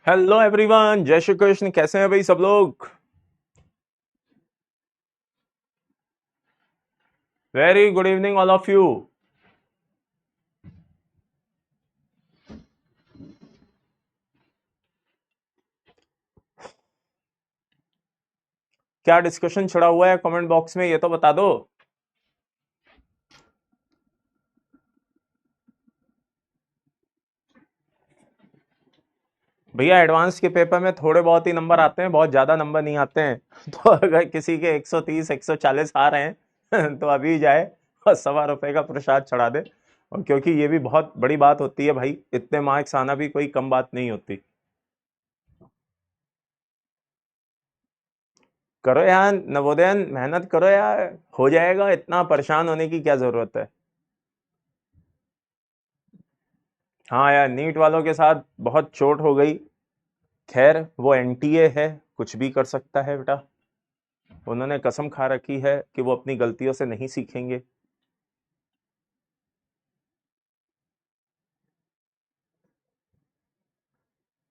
Hello everyone, जय श्री कृष्ण। कैसे हैं भाई सब लोग? Very good evening all of you. क्या डिस्कशन छिड़ा हुआ है कमेंट बॉक्स में, ये तो बता दो। भैया एडवांस के पेपर में थोड़े बहुत ही नंबर आते हैं, बहुत ज्यादा नंबर नहीं आते हैं। तो अगर किसी के 130 140 आ रहे हैं तो अभी जाए और ₹1.25 का प्रसाद चढ़ा दे। और क्योंकि ये भी बहुत बड़ी बात होती है भाई, इतने मार्क्स आना भी कोई कम बात नहीं होती। करो यार नवोदयन, मेहनत करो यार, हो जाएगा। इतना परेशान होने की क्या जरूरत है। हाँ यार, नीट वालों के साथ बहुत चोट हो गई। खैर वो एनटीए है, कुछ भी कर सकता है बेटा। उन्होंने कसम खा रखी है कि वो अपनी गलतियों से नहीं सीखेंगे।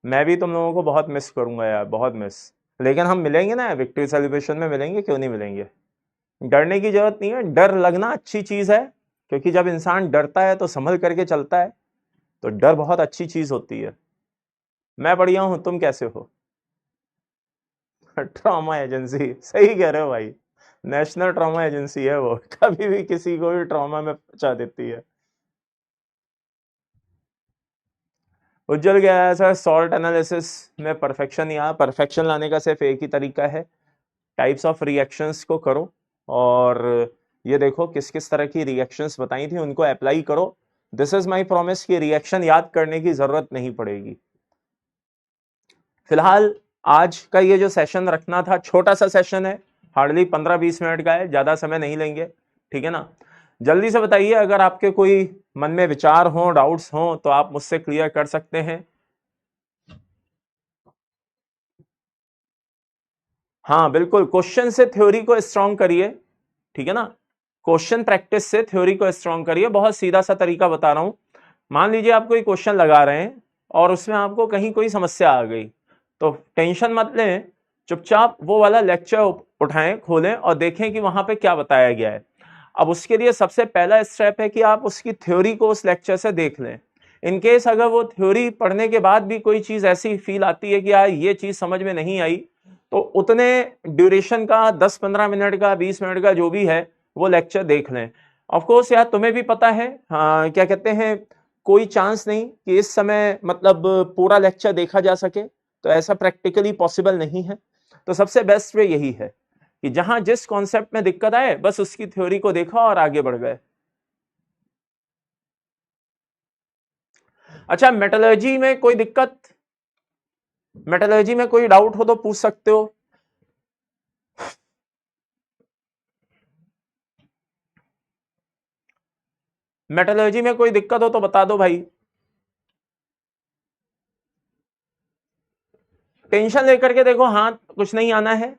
मैं भी तुम लोगों को बहुत मिस करूंगा यार, बहुत मिस। लेकिन हम मिलेंगे ना, विक्ट्री सेलिब्रेशन में मिलेंगे, क्यों नहीं मिलेंगे। डरने की जरूरत नहीं है, डर लगना अच्छी चीज है। क्योंकि जब इंसान डरता है तो संभल करके चलता है। तो डर बहुत अच्छी चीज होती है। मैं बढ़िया हूं, तुम कैसे हो? ट्रॉमा एजेंसी, सही कह रहे हो भाई। नेशनल ट्रॉमा एजेंसी है वो, कभी भी किसी को भी ट्रॉमा में पहुंचा देती है। उज्जवल गया है सर, सॉल्ट एनालिसिस में परफेक्शन। यहाँ परफेक्शन लाने का सिर्फ एक ही तरीका है, टाइप्स ऑफ रिएक्शंस को करो। और ये देखो किस किस तरह की रिएक्शंस बताई थी, उनको अप्लाई करो। दिस इज माय प्रॉमिस कि रिएक्शन याद करने की जरूरत नहीं पड़ेगी। फिलहाल आज का ये जो सेशन रखना था, छोटा सा सेशन है, हार्डली 15-20 मिनट का है, ज्यादा समय नहीं लेंगे। ठीक है ना? जल्दी से बताइए, अगर आपके कोई मन में विचार हो, डाउट्स हो, तो आप मुझसे क्लियर कर सकते हैं। हाँ बिल्कुल, क्वेश्चन से थ्योरी को स्ट्रॉन्ग करिए। ठीक है ना? क्वेश्चन प्रैक्टिस से थ्योरी को स्ट्रॉन्ग करिए। बहुत सीधा सा तरीका बता रहा हूं। मान लीजिए आप कोई क्वेश्चन लगा रहे हैं और उसमें आपको कहीं कोई समस्या आ गई, तो टेंशन मत लें। चुपचाप वो वाला लेक्चर उठाएं, खोलें और देखें कि वहां पे क्या बताया गया है। अब उसके लिए सबसे पहला स्टेप है कि आप उसकी थ्योरी को उस लेक्चर से देख लें। इनकेस अगर वो थ्योरी पढ़ने के बाद भी कोई चीज ऐसी फील आती है कि यार ये चीज समझ में नहीं आई, तो उतने ड्यूरेशन का, 10-15 मिनट का, 20 मिनट का, जो भी है, वो लेक्चर देख लें। ऑफ कोर्स यार, तुम्हें भी पता है, हाँ, क्या कहते हैं, कोई चांस नहीं कि इस समय मतलब पूरा लेक्चर देखा जा सके। तो ऐसा प्रैक्टिकली पॉसिबल नहीं है। तो सबसे बेस्ट वे यही है कि जहां जिस कॉन्सेप्ट में दिक्कत आए, बस उसकी थ्योरी को देखा और आगे बढ़ गए। अच्छा, मेटलर्जी में कोई दिक्कत, मेटलर्जी में कोई डाउट हो तो पूछ सकते हो। मेटलर्जी में कोई दिक्कत हो तो बता दो भाई। टेंशन लेकर के देखो, हाथ कुछ नहीं आना है।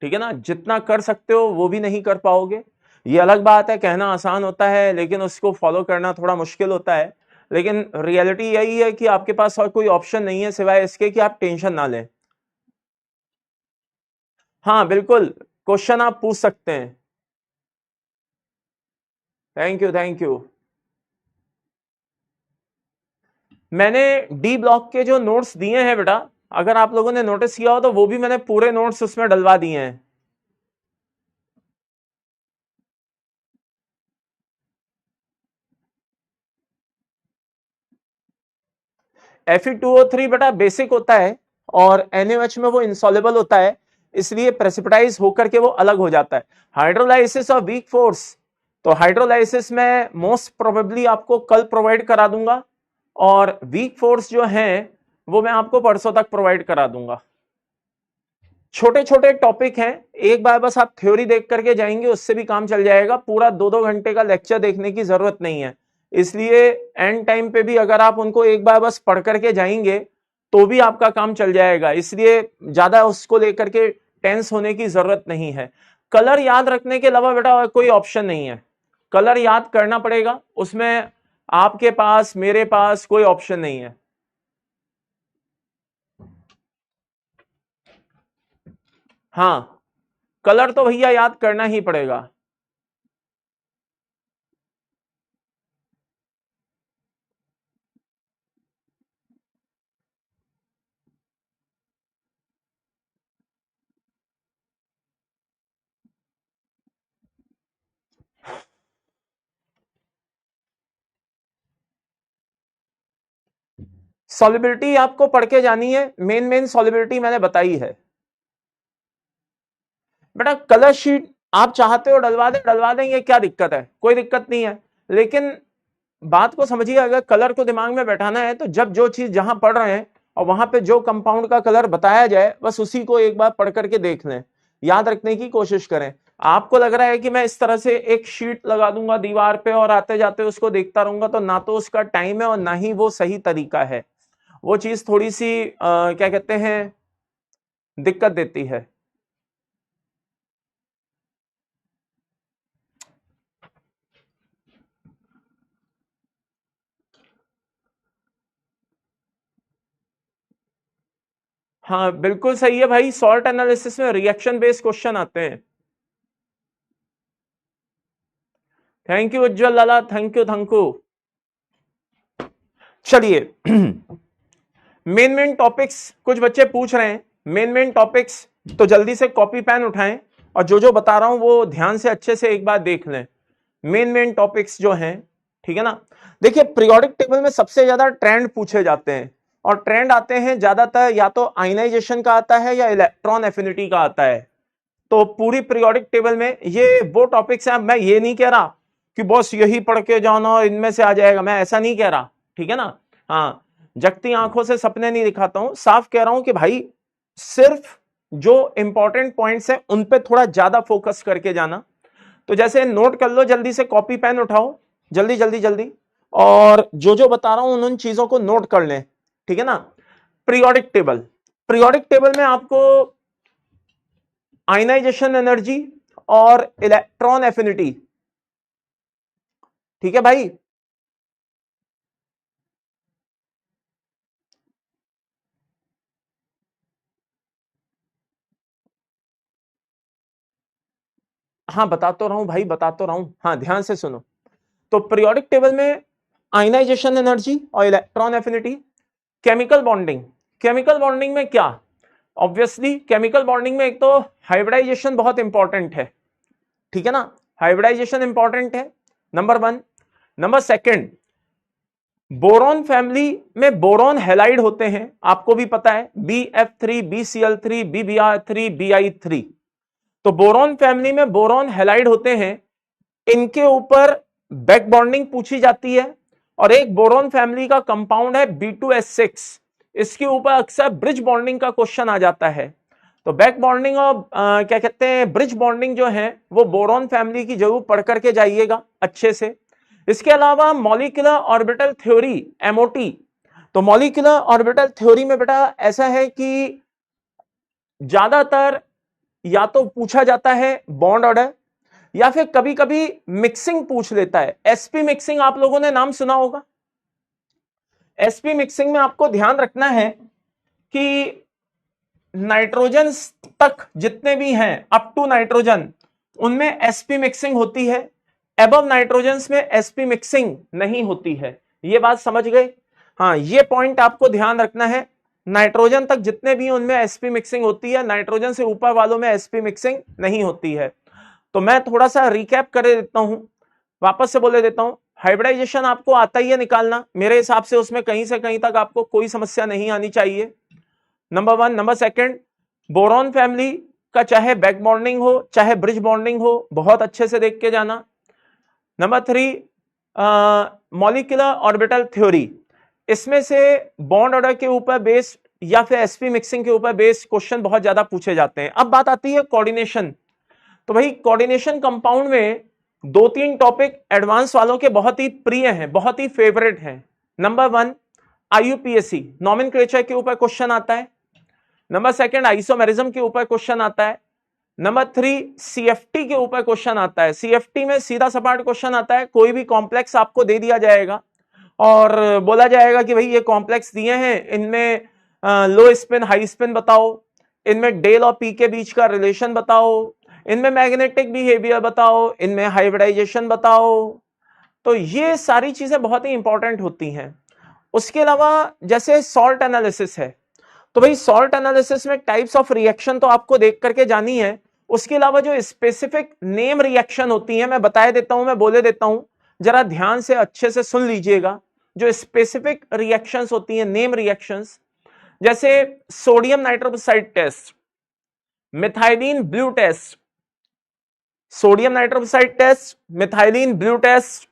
ठीक है ना? जितना कर सकते हो वो भी नहीं कर पाओगे। ये अलग बात है, कहना आसान होता है लेकिन उसको फॉलो करना थोड़ा मुश्किल होता है। लेकिन रियलिटी यही है कि आपके पास और कोई ऑप्शन नहीं है सिवाय इसके कि आप टेंशन ना लें। हाँ बिल्कुल, क्वेश्चन आप पूछ सकते हैं। Thank you, thank you. मैंने डी ब्लॉक के जो नोट्स दिए हैं बेटा, अगर आप लोगों ने नोटिस किया हो तो वो भी मैंने पूरे नोट्स उसमें डलवा दिए हैं। Fe2O3 बेटा बेसिक होता है, और NaOH में वो इंसॉल्युबल होता है, इसलिए प्रेसिपिटाइज होकर के वो अलग हो जाता है। हाइड्रोलाइसिस और वीक फोर्स, तो हाइड्रोलाइसिस में मोस्ट प्रोबेबली आपको कल प्रोवाइड करा दूंगा, और वीक फोर्स जो है वो मैं आपको परसों तक प्रोवाइड करा दूंगा। छोटे छोटे टॉपिक हैं, एक बार बस आप थ्योरी देख करके जाएंगे, उससे भी काम चल जाएगा। पूरा 2-2 घंटे का लेक्चर देखने की जरूरत नहीं है। इसलिए एंड टाइम पे भी अगर आप उनको एक बार बस पढ़ करके जाएंगे तो भी आपका काम चल जाएगा। इसलिए ज्यादा उसको लेकर के टेंस होने की जरूरत नहीं है। कलर याद रखने के अलावा बेटा और कोई ऑप्शन नहीं है। कलर याद करना पड़ेगा, उसमें आपके पास, मेरे पास कोई ऑप्शन नहीं है। हाँ, कलर तो भैया याद करना ही पड़ेगा। सॉलिबिलिटी आपको पढ़ के जानी है, मेन मेन सॉलिबिलिटी मैंने बताई है। बेटा कलर शीट आप चाहते हो डलवा देंगे, क्या दिक्कत है, कोई दिक्कत नहीं है। लेकिन बात को समझिए, अगर कलर को दिमाग में बैठाना है तो जब जो चीज जहां पढ़ रहे हैं और वहां पे जो कंपाउंड का कलर बताया जाए बस उसी को एक बार पढ़ करके देख लें, याद रखने की कोशिश करें। आपको लग रहा है कि मैं इस तरह से एक शीट लगा दूंगा दीवार पे और आते जाते उसको देखता रहूंगा, तो ना तो उसका टाइम है और ना ही वो सही तरीका है। वो चीज थोड़ी सी क्या कहते हैं, दिक्कत देती है। हाँ बिल्कुल सही है भाई, सॉल्ट एनालिसिस में रिएक्शन बेस्ड क्वेश्चन आते हैं। Thank you Ujjwal Lala, thank you. चलिए मेन मेन टॉपिक्स कुछ बच्चे पूछ रहे हैं, मेन मेन टॉपिक्स तो जल्दी से कॉपी पेन उठाएं और जो जो बता रहा हूं वो ध्यान से अच्छे से एक बार देख लें। मेन मेन टॉपिक्स जो हैं, ठीक है ना। देखिए पीरियोडिक टेबल में सबसे ज्यादा ट्रेंड पूछे जाते हैं, और ट्रेंड आते हैं ज्यादातर या तो आयनाइजेशन का आता है या इलेक्ट्रॉन एफिनिटी का आता है। तो पूरी पीरियोडिक टेबल में ये वो टॉपिक्स हैं। मैं ये नहीं कह रहा कि बॉस यही पढ़ के जाना और इनमें से आ जाएगा, मैं ऐसा नहीं कह रहा, ठीक है ना। हाँ, जगती आंखों से सपने नहीं दिखाता हूं, साफ कह रहा हूं कि भाई सिर्फ जो इंपॉर्टेंट पॉइंट्स हैं उन पे थोड़ा ज्यादा फोकस करके जाना। तो जैसे नोट कर लो, जल्दी से कॉपी पेन उठाओ, जल्दी जल्दी जल्दी, और जो जो बता रहा हूं उन चीजों को नोट कर लें, ठीक है ना। पीरियोडिक टेबल, पीरियोडिक टेबल में आपको आयनाइजेशन एनर्जी और इलेक्ट्रॉन एफिनिटी, ठीक है भाई। हाँ बता तो रहा हूं भाई, बता तो रहा हूं, हाँ ध्यान से सुनो। तो पीरियोडिक टेबल में आयनाइजेशन एनर्जी और electron affinity, chemical bonding, chemical bonding में क्या, ऑब्वियसली केमिकल बॉन्डिंग में एक तो हाइब्रिडाइजेशन बहुत इंपॉर्टेंट है, ठीक है ना। हाइब्रिडाइजेशन इंपॉर्टेंट है, number one. Number second, boron family में बोरॉन हैलाइड होते हैं, आपको भी पता है, BF3 BCl3 BBr3 Bi3। तो बोरॉन फैमिली में बोरॉन हैलाइड होते हैं, इनके ऊपर बैक बॉन्डिंग पूछी जाती है। और एक बोरॉन फैमिली का कंपाउंड है B2S6, इसके ऊपर अक्सर ब्रिज बॉन्डिंग का क्वेश्चन आ जाता है। तो बैक बॉन्डिंग और क्या कहते हैं ब्रिज बॉन्डिंग जो है वो बोरॉन फैमिली की जरूर पढ़ करके जाइएगा अच्छे से। इसके अलावा मॉलिक्यूलर ऑर्बिटल थ्योरी, MOT। तो मॉलिक्यूलर ऑर्बिटल थ्योरी में बेटा ऐसा है कि ज्यादातर या तो पूछा जाता है बॉन्ड ऑर्डर, या फिर कभी कभी मिक्सिंग पूछ लेता है। SP मिक्सिंग आप लोगों ने नाम सुना होगा। SP मिक्सिंग में आपको ध्यान रखना है कि नाइट्रोजन तक जितने भी हैं अप टू नाइट्रोजन, उनमें SP मिक्सिंग होती है, एबव नाइट्रोजन में SP मिक्सिंग नहीं होती है। ये बात समझ गए। हाँ, ये पॉइंट आपको ध्यान रखना है, नाइट्रोजन तक जितने भी उनमें SP मिक्सिंग होती है, नाइट्रोजन से ऊपर वालों में SP मिक्सिंग नहीं होती है। तो मैं थोड़ा सा रिकैप कर देता हूं, वापस से बोले देता हूं। हाइब्रिडाइजेशन आपको आता ही है निकालना, मेरे हिसाब से उसमें कहीं से कहीं तक आपको कोई समस्या नहीं आनी चाहिए, number one. Number second, boron family का चाहे बैक बॉन्डिंग हो चाहे ब्रिज बॉन्डिंग हो, बहुत अच्छे से देख के जाना। Number three, molecular orbital theory, इसमें से बॉन्ड ऑर्डर के ऊपर बेस्ड या फिर SP मिक्सिंग के ऊपर बेस्ड क्वेश्चन बहुत ज्यादा पूछे जाते हैं। अब बात आती है कोऑर्डिनेशन। तो भाई कोऑर्डिनेशन कंपाउंड में दो तीन टॉपिक एडवांस वालों के बहुत ही प्रिय हैं, बहुत ही फेवरेट हैं। नंबर वन, IUPAC नॉमेनक्लेचर के ऊपर क्वेश्चन आता है। नंबर सेकंड, आइसोमेरिज्म के ऊपर क्वेश्चन आता है। नंबर थ्री, CFT के ऊपर क्वेश्चन आता है। CFT में सीधा सपाट क्वेश्चन आता है, कोई भी कॉम्प्लेक्स आपको दे दिया जाएगा और बोला जाएगा कि भाई ये कॉम्प्लेक्स दिए हैं, इनमें लो स्पिन हाई स्पिन बताओ, इनमें डेल और पी के बीच का रिलेशन बताओ, इनमें मैग्नेटिक बिहेवियर बताओ, इनमें हाइब्रिडाइजेशन बताओ। तो ये सारी चीजें बहुत ही इंपॉर्टेंट होती हैं। उसके अलावा जैसे सॉल्ट एनालिसिस है, तो भाई सॉल्ट एनालिसिस में टाइप्स ऑफ रिएक्शन तो आपको देख करके जानी है। उसके अलावा जो स्पेसिफिक नेम रिएक्शन होती है मैं बता देता हूं, मैं बोले देता हूं, जरा ध्यान से अच्छे से सुन लीजिएगा। जो स्पेसिफिक रिएक्शंस होती हैं, नेम रिएक्शंस, जैसे sodium nitroxide test, methylene blue test, sodium nitroxide test, methylene blue test,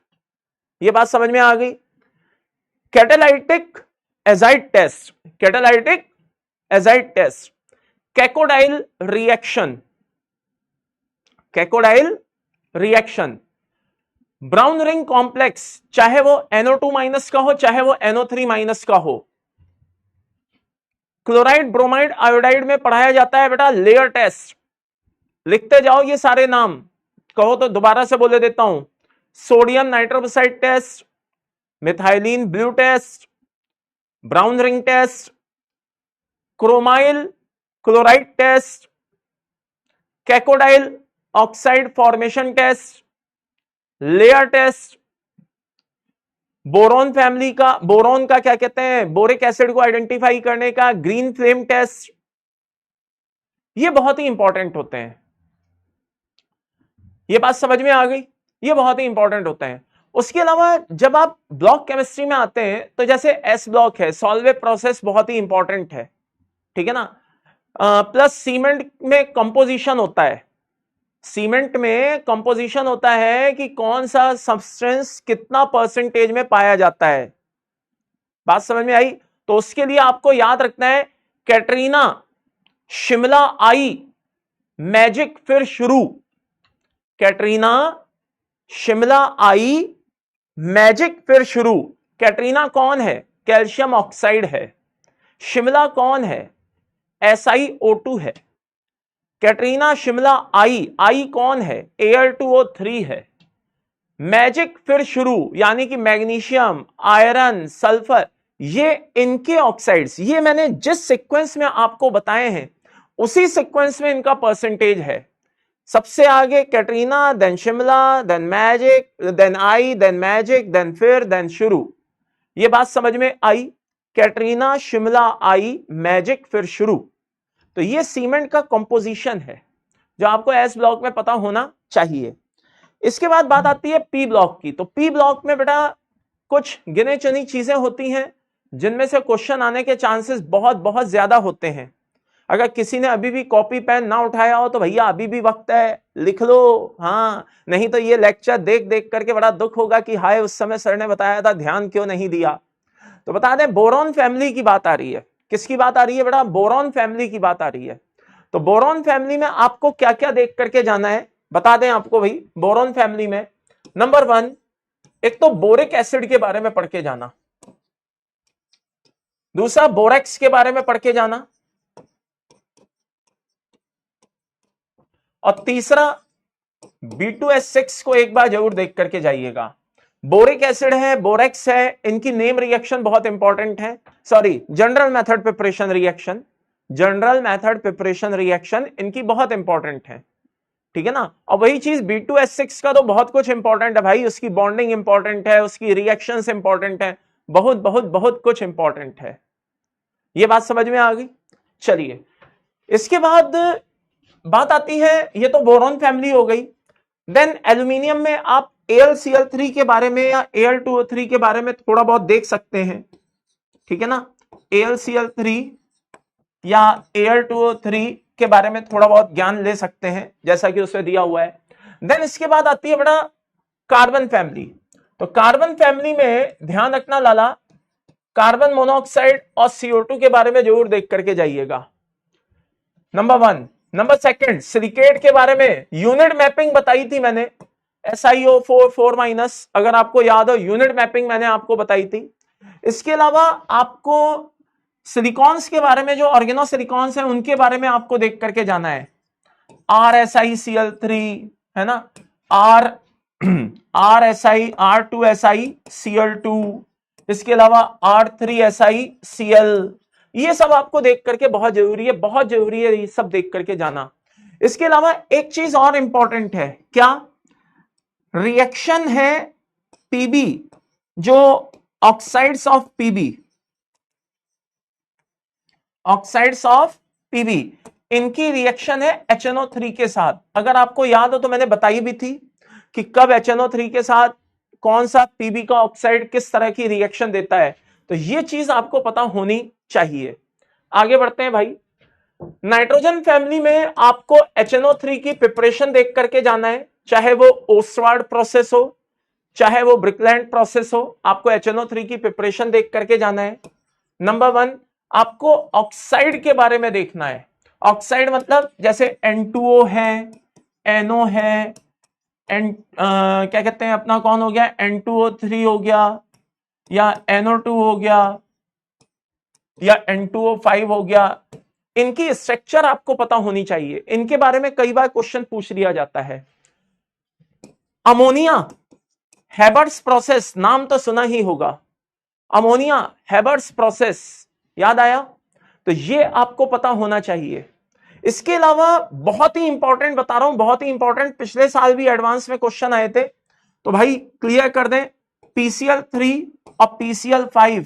ये बात समझ में आ गई। Catalytic azide test, catalytic azide test, cacodyl reaction, cacodyl reaction, brown ring complex, चाहे वो NO2 माइनस का हो चाहे वो NO3 माइनस का हो। क्लोराइड ब्रोमाइड आयोडाइड में पढ़ाया जाता है बेटा लेयर टेस्ट, लिखते जाओ ये सारे नाम, कहो तो दोबारा से बोले देता हूं। Sodium nitroxide test, methylene blue test, brown ring test, chromyl chloride test, cacodyl oxide formation test, layer test, boron family का, बोरॉन का क्या कहते हैं, बोरिक एसिड को आइडेंटिफाई करने का ग्रीन फ्लेम टेस्ट, ये बहुत ही इंपॉर्टेंट होते हैं। ये बात समझ में आ गई, ये बहुत ही इंपॉर्टेंट होते हैं। उसके अलावा जब आप ब्लॉक केमिस्ट्री में आते हैं तो जैसे एस ब्लॉक है, सॉल्वे प्रोसेस बहुत ही इंपॉर्टेंट है, ठीक है ना। प्लस सीमेंट में कंपोजिशन होता है, सीमेंट में कंपोजिशन होता है कि कौन सा सब्सटेंस कितना परसेंटेज में पाया जाता है। बात समझ में आई? तो उसके लिए आपको याद रखना है कैटरीना, शिमला आई, मैजिक फिर शुरू। कैटरीना, शिमला आई, मैजिक फिर शुरू। कैटरीना कौन है? कैल्शियम ऑक्साइड है। शिमला कौन है? SiO2 है। कैटरीना, शिमला, आई कौन है? Al2O3 है। मैजिक फिर शुरू यानी कि मैग्नीशियम, आयरन, सल्फर, ये इनके ऑक्साइड्स, ये मैंने जिस सीक्वेंस में आपको बताए हैं उसी सीक्वेंस में इनका परसेंटेज है। सबसे आगे Katrina, then Shimla, then magic, then आई, देन मैजिक, देन फिर, देन शुरू। ये बात समझ में आई? कैटरीना, शिमला, आई, मैजिक फिर शुरू। तो ये सीमेंट का कंपोजिशन है जो आपको एस ब्लॉक में पता होना चाहिए। इसके बाद बात आती है पी ब्लॉक की। तो पी ब्लॉक में बेटा कुछ गिने चुनी चीजें होती हैं जिनमें से क्वेश्चन आने के चांसेस बहुत बहुत ज्यादा होते हैं। अगर किसी ने अभी भी कॉपी पेन ना उठाया हो तो भैया अभी भी वक्त है, लिख लो। हाँ, नहीं तो ये लेक्चर देख देख करके बड़ा दुख होगा कि हाय उस समय सर ने बताया था, ध्यान क्यों नहीं दिया। तो बता दें बोरॉन फैमिली की बात आ रही है। किसकी बात आ रही है बेटा? बोरॉन फैमिली की बात आ रही है। तो बोरॉन फैमिली में आपको क्या क्या देख करके जाना है बता दें आपको भाई। बोरॉन फैमिली में नंबर 1, एक तो बोरिक एसिड के बारे में पढ़ के जाना, दूसरा बोरेक्स के बारे में पढ़ के जाना, और तीसरा B2S6 को एक बार जरूर देख करके जाइएगा। बोरिक एसिड है, बोरेक्स है, इनकी नेम रिएक्शन बहुत इंपॉर्टेंट है। Sorry, general method preparation reaction, general method preparation reaction इनकी बहुत इंपॉर्टेंट है, ठीक है ना। और वही चीज B2S6 का तो बहुत कुछ इंपॉर्टेंट है भाई, उसकी बॉन्डिंग इंपॉर्टेंट है, उसकी रिएक्शंस इंपॉर्टेंट है, बहुत बहुत बहुत कुछ इंपॉर्टेंट है। ये बात समझ में आ गई? चलिए, इसके बाद बात आती है, ये तो बोरॉन फैमिली हो गई। देन एल्यूमिनियम में आप AlCl3 के बारे में या Al2O3 के बारे में थोड़ा बहुत देख सकते हैं, ठीक है ना। AlCl3 या Al2O3 के बारे में थोड़ा बहुत ज्ञान ले सकते हैं जैसा कि उसमें दिया हुआ है। देन इसके बाद आती है बड़ा कार्बन फैमिली। तो कार्बन फैमिली में ध्यान रखना लाला, कार्बन मोनोऑक्साइड और CO2 के बारे में जरूर देख करके जाइएगा, नंबर 1। नंबर 2, सिलिकेट के बारे में यूनिट मैपिंग बताई थी मैंने, SiO4 अगर आपको याद हो, यूनिट मैपिंग मैंने आपको बताई थी। इसके अलावा आपको सिलिकॉन्स के बारे में, जो ऑर्गेनो सिलिकॉन्स हैं उनके बारे में आपको देख करके जाना है। RSiCl3 है ना, RSi, R2SiCl2, इसके अलावा R3SiCl, ये सब आपको देख करके बहुत जरूरी है, बहुत जरूरी है ये सब देख करके जाना। इसके अलावा एक चीज और इंपॉर्टेंट है, क्या? रिएक्शन है पीबी, जो oxides of PB, oxides of PB, इनकी रिएक्शन है HNO3 के साथ। अगर आपको याद हो तो मैंने बताई भी थी कि कब HNO3 के साथ कौन सा पीबी का ऑक्साइड किस तरह की रिएक्शन देता है, तो ये चीज आपको पता होनी चाहिए। आगे बढ़ते हैं भाई। नाइट्रोजन फैमिली में आपको HNO3 की प्रिपरेशन देख करके जाना है, चाहे वो ओस्वार्ड प्रोसेस हो, चाहे वो ब्रिकलैंड प्रोसेस हो, आपको HNO3 की प्रिपरेशन देख करके जाना है। नंबर 1, आपको ऑक्साइड के बारे में देखना है। ऑक्साइड मतलब जैसे N2O है, NO है, क्या कहते हैं अपना, कौन हो गया, N2O3 हो गया, या NO2 हो गया, या N2O5 हो गया। इनकी स्ट्रक्चर आपको पता होनी चाहिए, इनके बारे में कई बार क्वेश्चन पूछ लिया जाता है। अमोनिया, हेबर्ट्स प्रोसेस, नाम तो सुना ही होगा, अमोनिया हेबर्ट्स प्रोसेस, याद आया? तो ये आपको पता होना चाहिए। इसके अलावा बहुत ही इंपॉर्टेंट बता रहा हूं, बहुत ही इंपॉर्टेंट, पिछले साल भी एडवांस में क्वेश्चन आए थे, तो भाई क्लियर कर दें। PCl3 और PCl5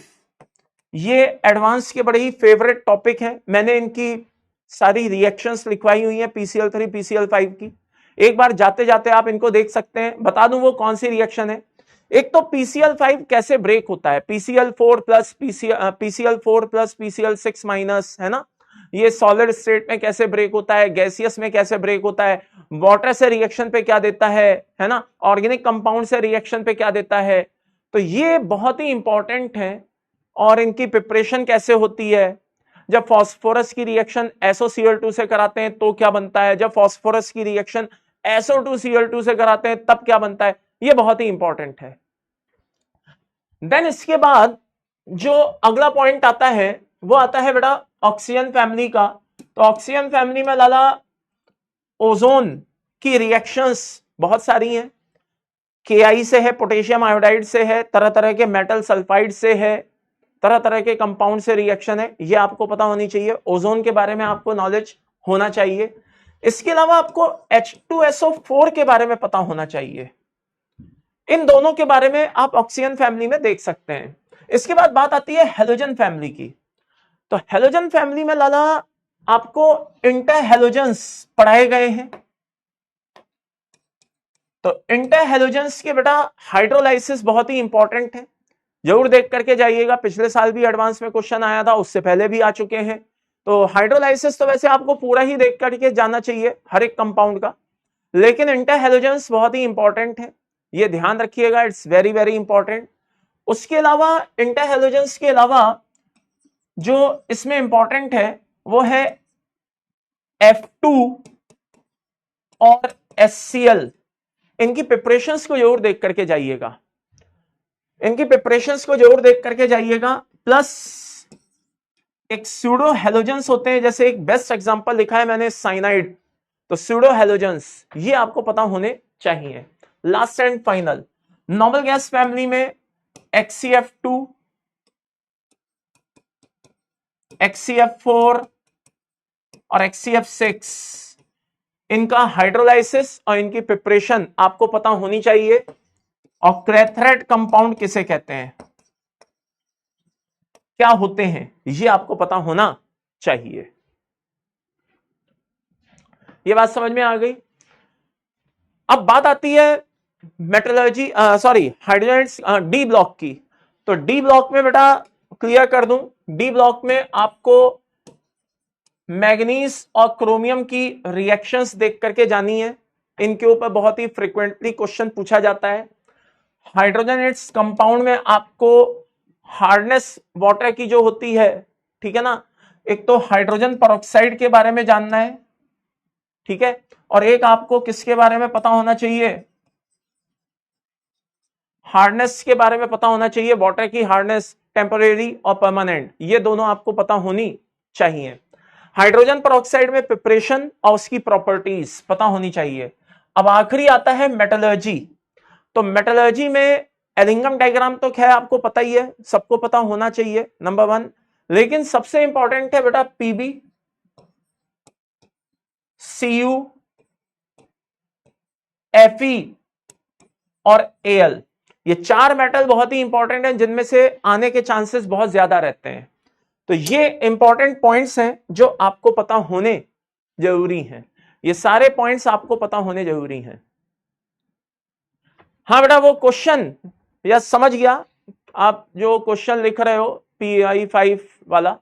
ये एडवांस के बड़े ही फेवरेट टॉपिक हैं। मैंने इनकी सारी रिएक्शंस लिखवाई हुई हैं PCl3 PCl5 की, एक बार जाते जाते आप इनको देख सकते हैं। बता दूं वो कौन सी रिएक्शन है। एक तो PCl5 कैसे ब्रेक होता है, PCl4 प्लस PCl6 माइनस, है ना, ये सॉलिड स्टेट में कैसे ब्रेक होता है, गैसियस में कैसे ब्रेक होता है, वाटर से रिएक्शन पे क्या देता है ना, ऑर्गेनिक कंपाउंड से रिएक्शन पे क्या देता है। तो ये बहुत ही इंपॉर्टेंट है। और इनकी प्रिपरेशन कैसे होती है, जब फास्फोरस की रिएक्शन SOCl2 से कराते हैं तो क्या बनता है, जब फास्फोरस की रिएक्शन SO2Cl2 से कराते हैं तब क्या बनता है, ये बहुत ही इंपॉर्टेंट है। देन इसके बाद जो अगला पॉइंट आता है वो आता है बेटा ऑक्सीजन फैमिली का। तो ऑक्सीजन फैमिली में लाला ओजोन की रिएक्शंस बहुत सारी हैं, Ki से है, पोटेशियम आयोडाइड से है, तरह तरह के मेटल सल्फाइड से है, तरह तरह के कंपाउंड से रिएक्शन है, ये आपको पता होनी चाहिए। ओजोन के बारे में आपको नॉलेज होना चाहिए। इसके अलावा आपको H2SO4 के बारे में पता होना चाहिए। इन दोनों के बारे में आप ऑक्सीजन फैमिली में देख सकते हैं। इसके बाद बात आती है हेलोजन फैमिली की। तो हेलोजन फैमिली में लाला आपको इंटरहेलोजेंस पढ़ाए गए हैं। तो इंटरहेलोजेंस के बेटा हाइड्रोलाइसिस बहुत ही इंपॉर्टेंट है, जरूर देख करके जाइएगा। पिछले साल भी एडवांस में क्वेश्चन आया था, उससे पहले भी आ चुके हैं। तो हाइड्रोलाइसिस तो वैसे आपको पूरा ही देख करके जाना चाहिए हर एक कंपाउंड का, लेकिन इंटरहेलोजेंस बहुत ही इंपॉर्टेंट है, ये ध्यान रखिएगा, इट्स वेरी वेरी इंपॉर्टेंट। उसके अलावा इंटरहेलोजेंस के अलावा जो इसमें इंपॉर्टेंट है वो है F2 और HCl। इनकी प्रिपरेशंस को जरूर देख करके जाइएगा, इनकी प्रिपरेशंस को जरूर देख करके जाइएगा। प्लस एक स्यूडो हेलोजेंस होते हैं, जैसे एक बेस्ट एग्जांपल लिखा है मैंने साइनाइड, तो स्यूडो हेलोजेंस ये आपको पता होने चाहिए। Last and final noble gas family में HCF2, HCF4 और HCF6, इनका हाइड्रोलाइसिस और इनकी प्रिपरेशन आपको पता होनी चाहिए। और क्रेथरेट कंपाउंड किसे कहते हैं, क्या होते हैं, ये आपको पता होना चाहिए। ये बात समझ में आ गई। अब बात आती है मेटलर्जी हाइड्रोजन डी ब्लॉक की। तो डी ब्लॉक में बेटा क्लियर कर दूं, डी ब्लॉक में आपको मैग्नीज और क्रोमियम की रिएक्शंस देख करके जानी है, इनके ऊपर बहुत ही फ्रीक्वेंटली क्वेश्चन पूछा जाता है। हाइड्रोजनेट्स कंपाउंड में आपको हार्डनेस वाटर की जो होती है, ठीक है ना, एक तो हाइड्रोजन पेरोक्साइड के बारे में जानना है, ठीक है, और एक आपको किसके बारे में पता होना चाहिए, हार्डनेस के बारे में पता होना चाहिए, वाटर की हार्डनेस टेम्परेरी और परमानेंट, ये दोनों आपको पता होनी चाहिए। हाइड्रोजन पेरोक्साइड में प्रिपरेशन और उसकी प्रॉपर्टीज पता होनी चाहिए। अब आखिरी आता है मेटलर्जी। तो मेटलर्जी में एलिंगम डायग्राम तो खैर आपको पता ही है, सबको पता होना चाहिए, नंबर 1। लेकिन सबसे इंपॉर्टेंट है बेटा पीबी, सीयू, एफई और एल। ये 4 मेटल बहुत ही इंपॉर्टेंट हैं, जिनमें से आने के चांसेस बहुत ज्यादा रहते हैं। तो ये इंपॉर्टेंट पॉइंट्स हैं जो आपको पता होने जरूरी हैं। ये सारे पॉइंट्स आपको पता होने जरूरी हैं। हाँ बेटा, वो क्वेश्चन या समझ गया आप जो क्वेश्चन लिख रहे हो PI5 वाला।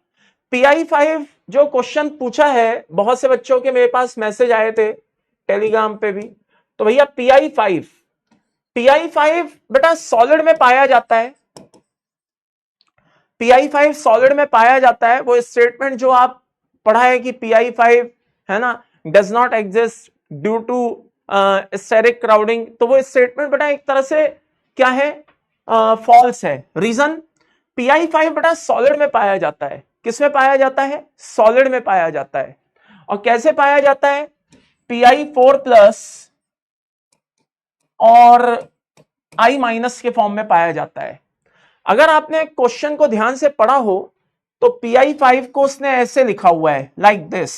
PI5 जो क्वेश्चन पूछा है, बहुत से बच्चों के मेरे पास मैसेज आए थे टेलीग्राम पे भी। तो भैया PI5 बेटा सॉलिड में पाया जाता है। PI5 सॉलिड में पाया जाता है। वो स्टेटमेंट जो आप पढ़ा है कि PI5 है ना does not exist due to steric crowding, तो वो स्टेटमेंट बेटा एक तरह से क्या है, फॉल्स है। रीजन, PI5 बेटा सॉलिड में पाया जाता है। किस में पाया जाता है? सॉलिड में पाया जाता है। और कैसे पाया जाता है? Pi4+ और I- के फॉर्म में पाया जाता है। अगर आपने क्वेश्चन को ध्यान से पढ़ा हो तो PI5 को उसने ऐसे लिखा हुआ है, लाइक दिस।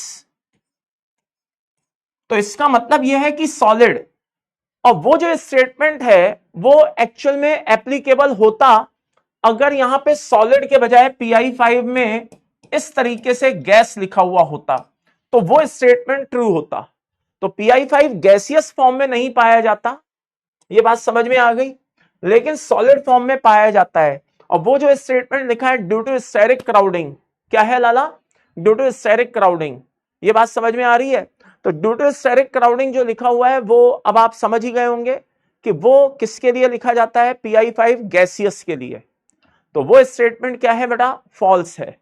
तो इसका मतलब यह है कि सॉलिड, और वो जो स्टेटमेंट है वो एक्चुअल में एप्लीकेबल होता अगर यहां पे सॉलिड के बजाय PI5 में इस तरीके से गैस लिखा हुआ होता, तो वो स्टेटमेंट ट्रू होता। तो PI5 गैसियस फॉर्म में नहीं पाया जाता, ये बात समझ में आ गई, लेकिन सॉलिड फॉर्म में पाया जाता है। और वो जो स्टेटमेंट लिखा है ड्यू टू स्टेरिक क्राउडिंग, क्या है लाला? Due to steric crowding. ये बात समझ में आ रही है? तो ड्यू टू स्टेरिक क्राउडिंग जो लिखा हुआ है वो अब आप समझ ही गए होंगे कि वो किसके लिए लिखा जाता है? PI5 गैसियस के लिए। तो वो स्टेटमेंट क्या है बेटा? फॉल्स है।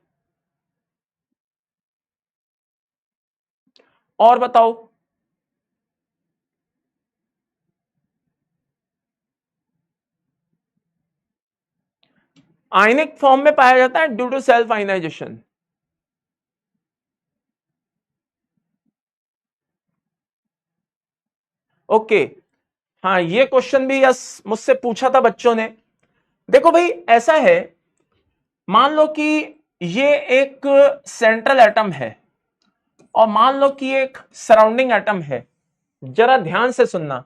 और बताओ, आयनिक फॉर्म में पाया जाता है due to self ionization. Okay, हाँ ये क्वेश्चन भी यस मुझसे पूछा था बच्चों ने। देखो भाई ऐसा है, मान लो कि ये एक सेंट्रल एटम है और मान लो कि एक सराउंडिंग एटम है। जरा ध्यान से सुनना,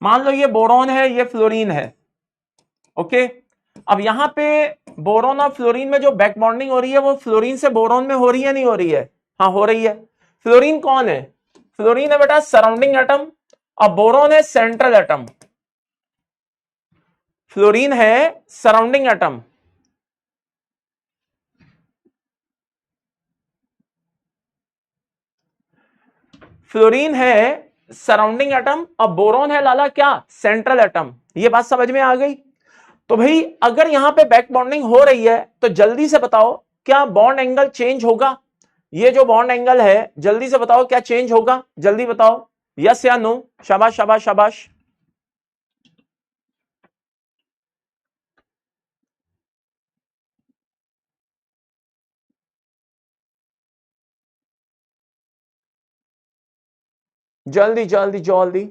मान लो ये बोरॉन है, ये फ्लोरीन है। ओके, अब यहां पे बोरॉन और फ्लोरीन में जो बैक बॉन्डिंग हो रही है वो फ्लोरीन से बोरॉन में हो रही है, नहीं हो रही है? हाँ हो रही है। फ्लोरीन कौन है? फ्लोरीन है बेटा सराउंडिंग एटम, और बोरॉन है सेंट्रल एटम। फ्लोरीन है सराउंडिंग एटम, फ्लोरीन है सराउंडिंग एटम, और बोरॉन है लाला क्या? Central atom. ये बात समझ में आ गई? तो भाई अगर यहां पे बैक बॉन्डिंग हो रही है तो जल्दी से बताओ क्या बॉन्ड एंगल चेंज होगा? ये जो बॉन्ड एंगल है जल्दी से बताओ क्या चेंज होगा? जल्दी बताओ, यस या नो? शाबाश शाबाश शाबाश। जल्दी जल्दी जल्दी।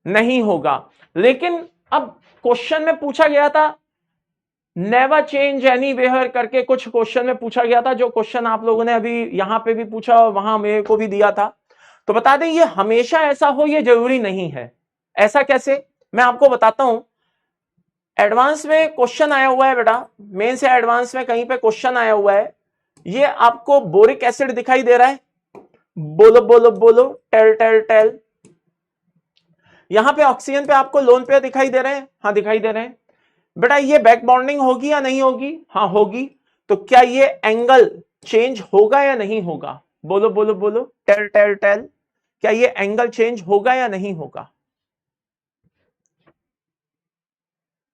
नहीं होगा। लेकिन अब क्वेश्चन में पूछा गया था नेवर चेंज एनीवेयर करके, कुछ क्वेश्चन में पूछा गया था, जो क्वेश्चन आप लोगों ने अभी यहां पे भी पूछा और वहां मेरे को भी दिया था। तो बता दें ये हमेशा ऐसा हो ये जरूरी नहीं है। ऐसा कैसे? मैं आपको बताता हूं। एडवांस में क्वेश्चन आया हुआ है बेटा, मेन से एडवांस में कहीं पे क्वेश्चन आया हुआ है। ये आपको बोरिक एसिड दिखाई दे रहा है? बोलो बोलो बोलो, टेल टेल टेल। यहां पे ऑक्सीजन पे आपको लोन पेयर दिखाई दे रहे हैं? हाँ दिखाई दे रहे हैं। बेटा ये बैक बॉन्डिंग होगी या नहीं होगी? हाँ होगी। तो क्या ये एंगल चेंज होगा या नहीं होगा? बोलो बोलो बोलो, टेल टेल टेल। क्या ये एंगल चेंज होगा या नहीं होगा?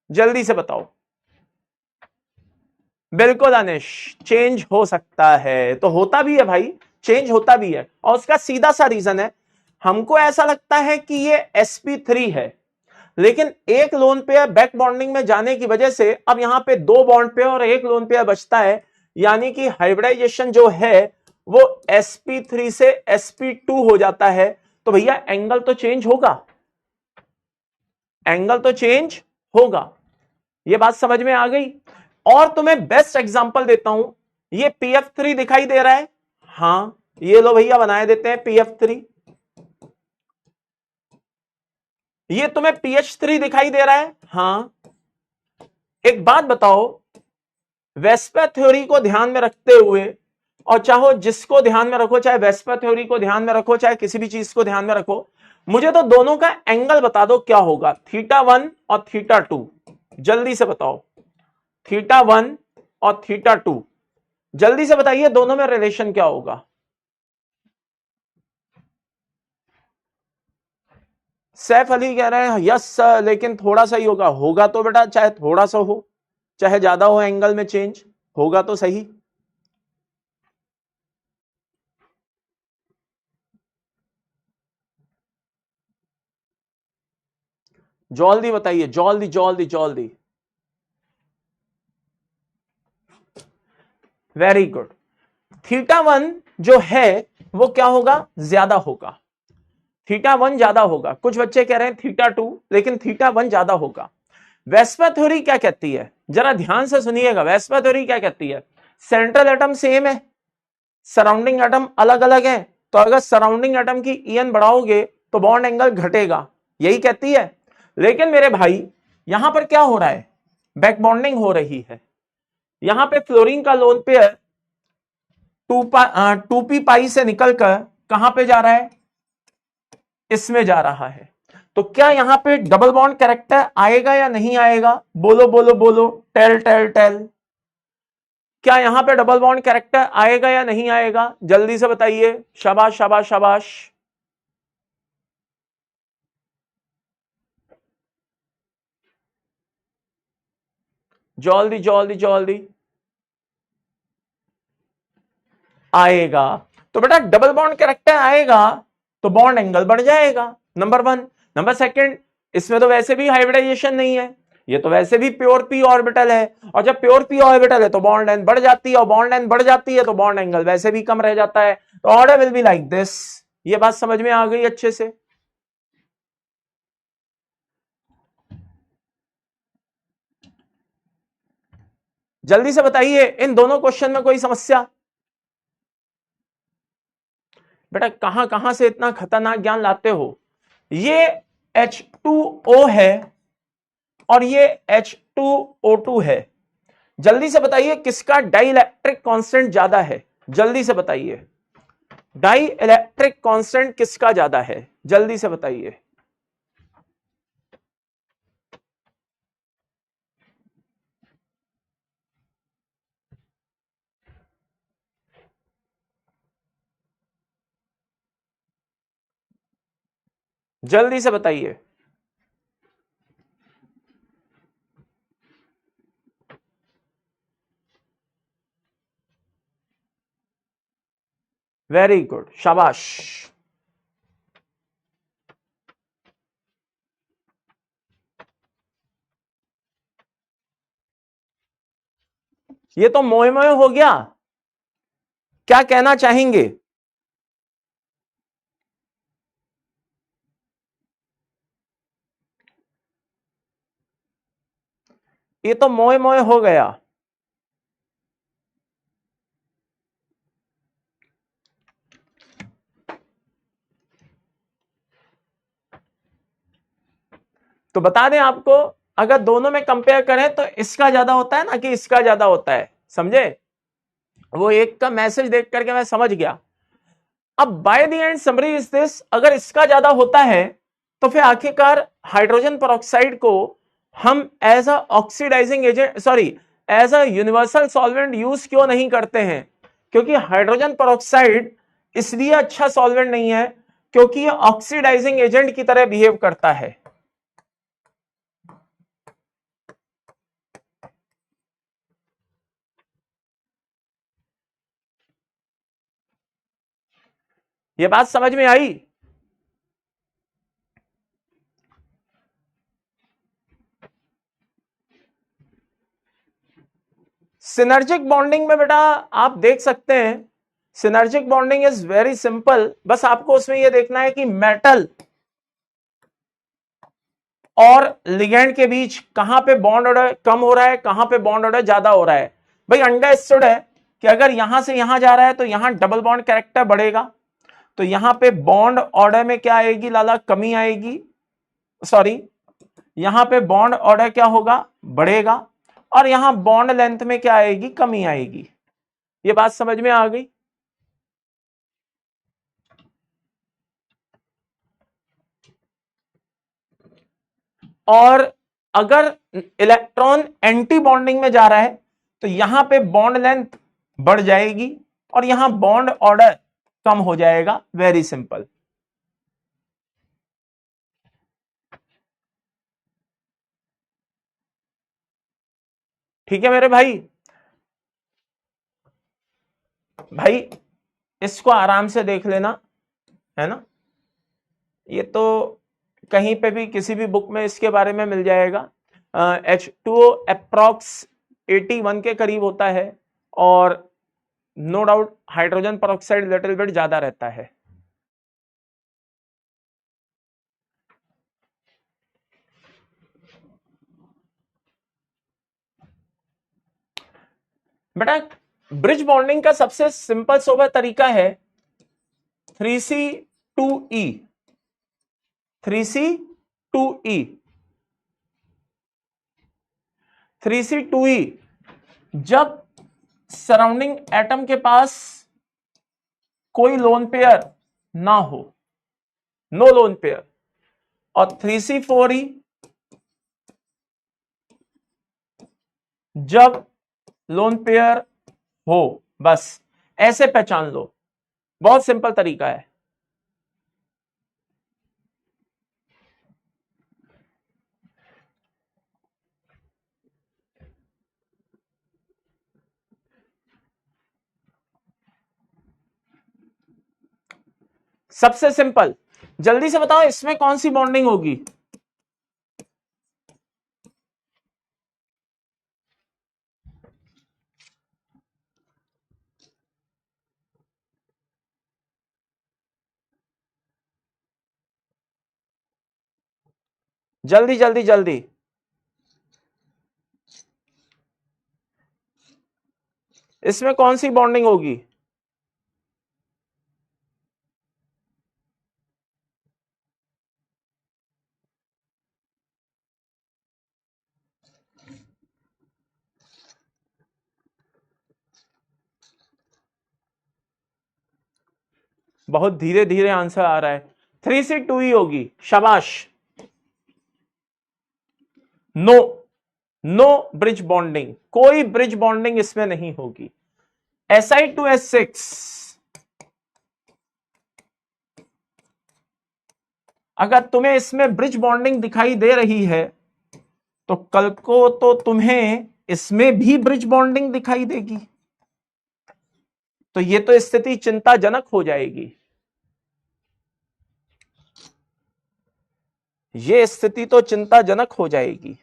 जल्दी से बताओ। बिल्कुल अनिश, चेंज हो सकता है, तो होता भी है भाई, चेंज होता भी है। और उसका सीधा सा रीजन है, हमको ऐसा लगता है कि ये sp3 है, लेकिन एक लोन पेयर बैक बॉन्डिंग में जाने की वजह से अब यहां पे 2 बॉन्ड पेयर और एक लोन पेयर बचता है, यानी कि हाइब्रिडाइजेशन जो है वो sp3 से sp2 हो जाता है। तो भैया एंगल तो चेंज होगा, एंगल तो चेंज होगा। ये बात समझ में आ गई। और तुम्हें बेस्ट एग्जांपल देता हूं, ये PF3 दिखाई दे रहा है, हाँ ये लो भैया बनाए देते हैं PF3। ये तुम्हें PH3 दिखाई दे रहा है, हाँ। एक बात बताओ, वेस्पर थ्योरी को ध्यान में रखते हुए, और चाहो जिसको ध्यान में रखो, चाहे वेस्पर थ्योरी को ध्यान में रखो, चाहे किसी भी चीज को ध्यान में रखो, मुझे तो दोनों का एंगल बता दो क्या होगा, θ1 और θ2, जल्दी से बताओ। θ1 और θ2, जल्दी से बताइए दोनों में रिलेशन क्या होगा। सैफ अली कह रहे हैं यस सर, लेकिन थोड़ा सा ही होगा। होगा तो बेटा चाहे थोड़ा सा हो चाहे ज्यादा हो, एंगल में चेंज होगा तो सही। जल्दी बताइए, जल्दी जल्दी जल्दी। Very good. θ1 जो है वो क्या होगा, ज्यादा होगा। θ1 ज्यादा होगा। कुछ बच्चे कह रहे हैं θ2, लेकिन θ1 ज्यादा होगा। वेस्पर थ्योरी क्या कहती है, जरा ध्यान से सुनिएगा। वेस्पर थ्योरी क्या कहती है, सेंट्रल एटम सेम है, सराउंडिंग एटम अलग अलग है, तो अगर सराउंडिंग एटम की EN बढ़ाओगे तो बॉन्ड एंगल घटेगा, यही कहती है। लेकिन मेरे भाई यहां पर क्या हो रहा है, बैक बॉन्डिंग हो रही है। यहां पे फ्लोरीन का लोन पेयर 2p पाई से निकलकर कहां पे जा रहा है, इसमें जा रहा है। तो क्या यहां पे डबल बॉन्ड कैरेक्टर आएगा या नहीं आएगा, बोलो बोलो बोलो, टेल टेल टेल। क्या यहां पे डबल बॉन्ड कैरेक्टर आएगा या नहीं आएगा, जल्दी से बताइए। शाबाश शाबाश शाबाश। जल्दी जल्दी जल्दी आएगा। तो बेटा डबल बॉन्ड कैरेक्टर आएगा तो बॉन्ड एंगल बढ़ जाएगा, नंबर 1। नंबर 2, इसमें तो वैसे भी हाइब्रिडाइजेशन नहीं है, ये तो वैसे भी प्योर p ऑर्बिटल है, और जब प्योर p ऑर्बिटल है तो बॉन्ड लेंथ बढ़ जाती है, और बॉन्ड लेंथ बढ़ जाती है तो बॉन्ड एंगल वैसे भी कम रह जाता है। तो order will be like this. ये बात समझ में आ गई अच्छे से। जल्दी से बताइए इन दोनों क्वेश्चन में कोई समस्या। बेटा कहां कहां से इतना खतरनाक ज्ञान लाते हो। ये H2O है और ये H2O2 है। जल्दी से बताइए किसका डाइइलेक्ट्रिक कांस्टेंट ज्यादा है, जल्दी से बताइए। डाइइलेक्ट्रिक कांस्टेंट किसका ज्यादा है, जल्दी से बताइए। जल्दी से बताइए। वेरी गुड, शाबाश। ये तो मोए मोए हो गया, क्या कहना चाहेंगे। ये तो मोए मोए हो गया। तो बता दें आपको, अगर दोनों में कंपेयर करें तो इसका ज्यादा होता है ना कि इसका ज्यादा होता है, समझे। वो एक का मैसेज देख करके मैं समझ गया। अब by the end summary is this, अगर इसका ज्यादा होता है तो फिर आखिरकार हाइड्रोजन पेरोक्साइड को हम as a oxidizing agent, sorry as a universal solvent use क्यों नहीं करते हैं। क्योंकि हाइड्रोजन पेरोक्साइड इसलिए अच्छा सॉल्वेंट नहीं है क्योंकि ये ऑक्सीडाइजिंग एजेंट की तरह बिहेव करता है। ये बात समझ में आई। सिनर्जिक बॉन्डिंग में बेटा आप देख सकते हैं, synergic bonding is very simple. बस आपको उसमें यह देखना है कि मेटल और लिगेंड के बीच कहां पे बॉन्ड ऑर्डर कम हो रहा है, कहां पे बॉन्ड ऑर्डर ज्यादा हो रहा है। भाई अंडरस्टूड है कि अगर यहां से यहां जा रहा है तो यहां डबल बॉन्ड कैरेक्टर बढ़ेगा, तो यहां पे बॉन्ड ऑर्डर में क्या आएगी लाला, कमी आएगी, सॉरी यहां पे बॉन्ड ऑर्डर क्या होगा, बढ़ेगा, और यहां बॉन्ड लेंथ में क्या आएगी, कमी आएगी। ये बात समझ में आ गई। और अगर इलेक्ट्रॉन एंटी बॉन्डिंग में जा रहा है तो यहां पे बॉन्ड लेंथ बढ़ जाएगी और यहां बॉन्ड ऑर्डर कम हो जाएगा। Very simple. ठीक है मेरे भाई। भाई इसको आराम से देख लेना, है ना, ये तो कहीं पे भी किसी भी बुक में इसके बारे में मिल जाएगा। H2O अप्रॉक्स 81 के करीब होता है और no doubt hydrogen peroxide little bit ज्यादा रहता है। बेटा ब्रिज बॉन्डिंग का सबसे सिंपल सोबर तरीका है 3C2E। 3C2E 3C2E जब सराउंडिंग एटम के पास कोई लोन पेयर ना हो, नो लोन पेयर, और 3C4E जब लोन पेयर हो, बस ऐसे पहचान लो। बहुत सिंपल तरीका है। सबसे सिंपल, जल्दी से बताओ इसमें कौन सी बॉन्डिंग होगी। जल्दी जल्दी जल्दी। इसमें कौन सी बॉन्डिंग होगी। बहुत धीरे धीरे आंसर आ रहा है। 3C2E होगी। शाबाश। नो, नो ब्रिज बॉन्डिंग, कोई ब्रिज बॉन्डिंग इसमें नहीं होगी। Si2S6 अगर तुम्हें इसमें ब्रिज बॉन्डिंग दिखाई दे रही है तो कल को तो तुम्हें इसमें भी ब्रिज बॉन्डिंग दिखाई देगी, तो ये तो स्थिति चिंताजनक हो जाएगी। ये स्थिति तो चिंताजनक हो जाएगी।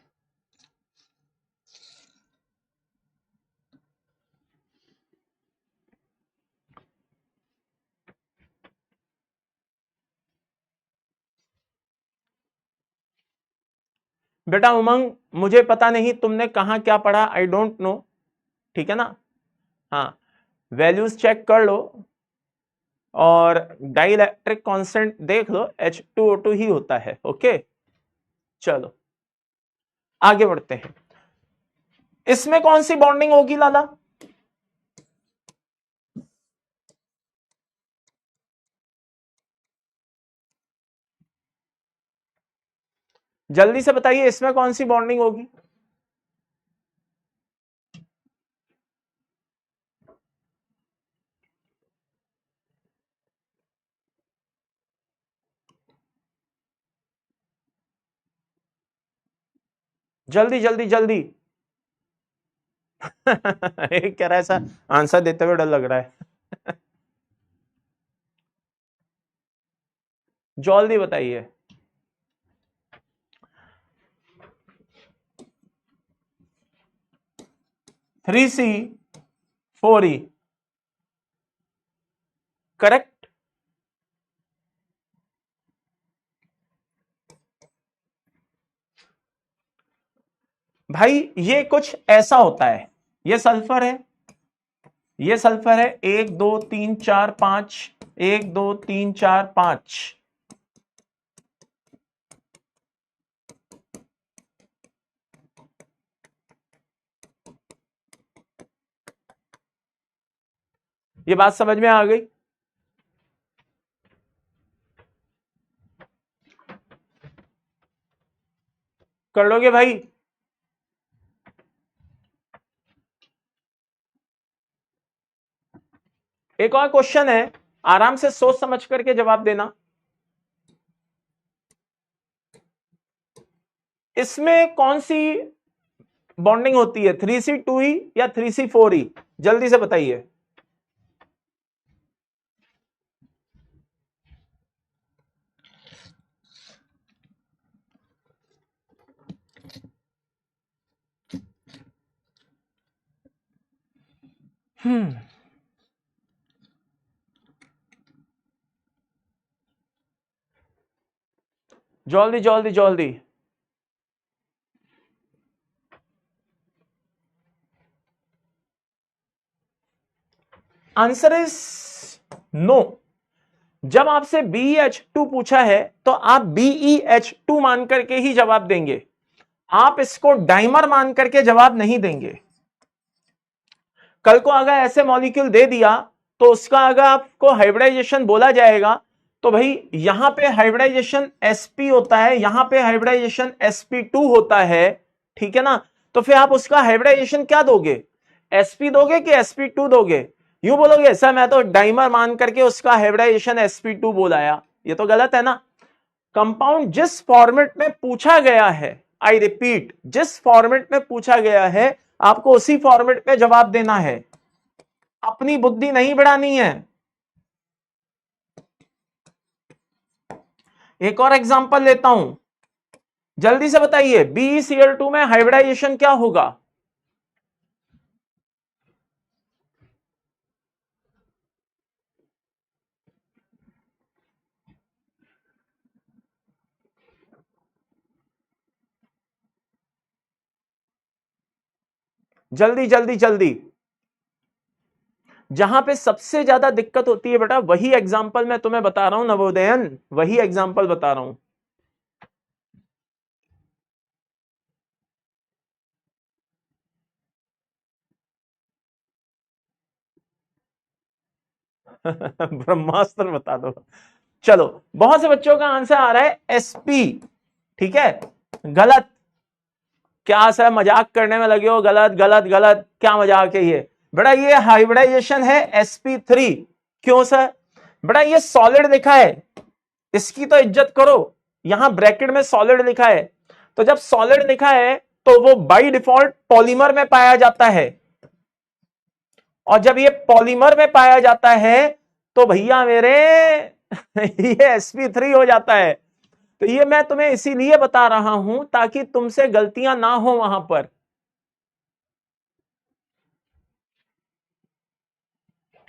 बेटा उमंग, मुझे पता नहीं तुमने कहां क्या पढ़ा, आई डोंट नो, ठीक है ना। हाँ, वैल्यूज चेक कर लो और डाइइलेक्ट्रिक कांस्टेंट देख लो, H2O2 ही होता है। ओके चलो आगे बढ़ते हैं। इसमें कौन सी बॉन्डिंग होगी लाला। जल्दी से बताइए इसमें कौन सी बॉन्डिंग होगी। जल्दी जल्दी जल्दी। कह रहा है ऐसा आंसर देते हुए डर लग रहा है। जल्दी बताइए। 3C4E correct. भाई ये कुछ ऐसा होता है, ये सल्फर है, ये सल्फर है, 1 2 3 4 5, 1 2 3 4 5, ये बात समझ में आ गई? कर लोगे भाई? एक और क्वेश्चन है, आराम से सोच समझ करके जवाब देना। इसमें कौन सी बॉन्डिंग होती है, 3C2E या 3C4E? जल्दी से बताइए। जल्दी जल्दी जल्दी। Answer is no. जब आपसे BeH2 पूछा है तो आप BeH2 मान करके ही जवाब देंगे, आप इसको डाइमर मान करके जवाब नहीं देंगे। कल को अगर ऐसे मॉलिक्यूल दे दिया तो उसका अगर आपको हाइब्रिडाइजेशन बोला जाएगा तो भाई यहां पे हाइब्रिडाइजेशन sp होता है, यहां पे हाइब्रिडाइजेशन sp2 होता है, ठीक है ना? तो फिर आप उसका हाइब्रिडाइजेशन क्या दोगे, sp दोगे कि sp2 दोगे? यूं बोलोगे सर मैं तो डाइमर मान करके उसका हाइब्रिडाइजेशन sp2 बोलाया, ये तो गलत है ना। कंपाउंड जिस फॉर्मेट में पूछा गया है, आई रिपीट, जिस फॉर्मेट में पूछा गया है आपको उसी फॉर्मेट में जवाब देना है, अपनी बुद्धि नहीं बढ़ानी है। एक और एग्जांपल लेता हूं, जल्दी से बताइए, BeCl2 में हाइब्रिडाइजेशन क्या होगा? जल्दी जल्दी जल्दी। जहां पे सबसे ज्यादा दिक्कत होती है बेटा वही एग्जांपल मैं तुम्हें बता रहा हूं नवोदयन, वही एग्जांपल बता रहा हूं। ब्रह्मास्त्र बता दो। चलो, बहुत से बच्चों का आंसर आ रहा है SP, ठीक है, गलत। क्या सर मजाक करने में लगे हो, गलत गलत गलत, क्या मजाक है ये? बेटा ये हाइब्रिडाइजेशन है sp3। क्यों सर? बेटा ये सॉलिड लिखा है, इसकी तो इज्जत करो, यहां ब्रैकेट में सॉलिड लिखा है, तो जब सॉलिड लिखा है तो वो बाय डिफॉल्ट पॉलीमर में पाया जाता है, और जब ये पॉलीमर में पाया जाता है तो भैया मेरे ये sp3 हो जाता है। तो ये मैं तुम्हें इसीलिए बता रहा हूं ताकि तुमसे गलतियां ना हो वहां पर,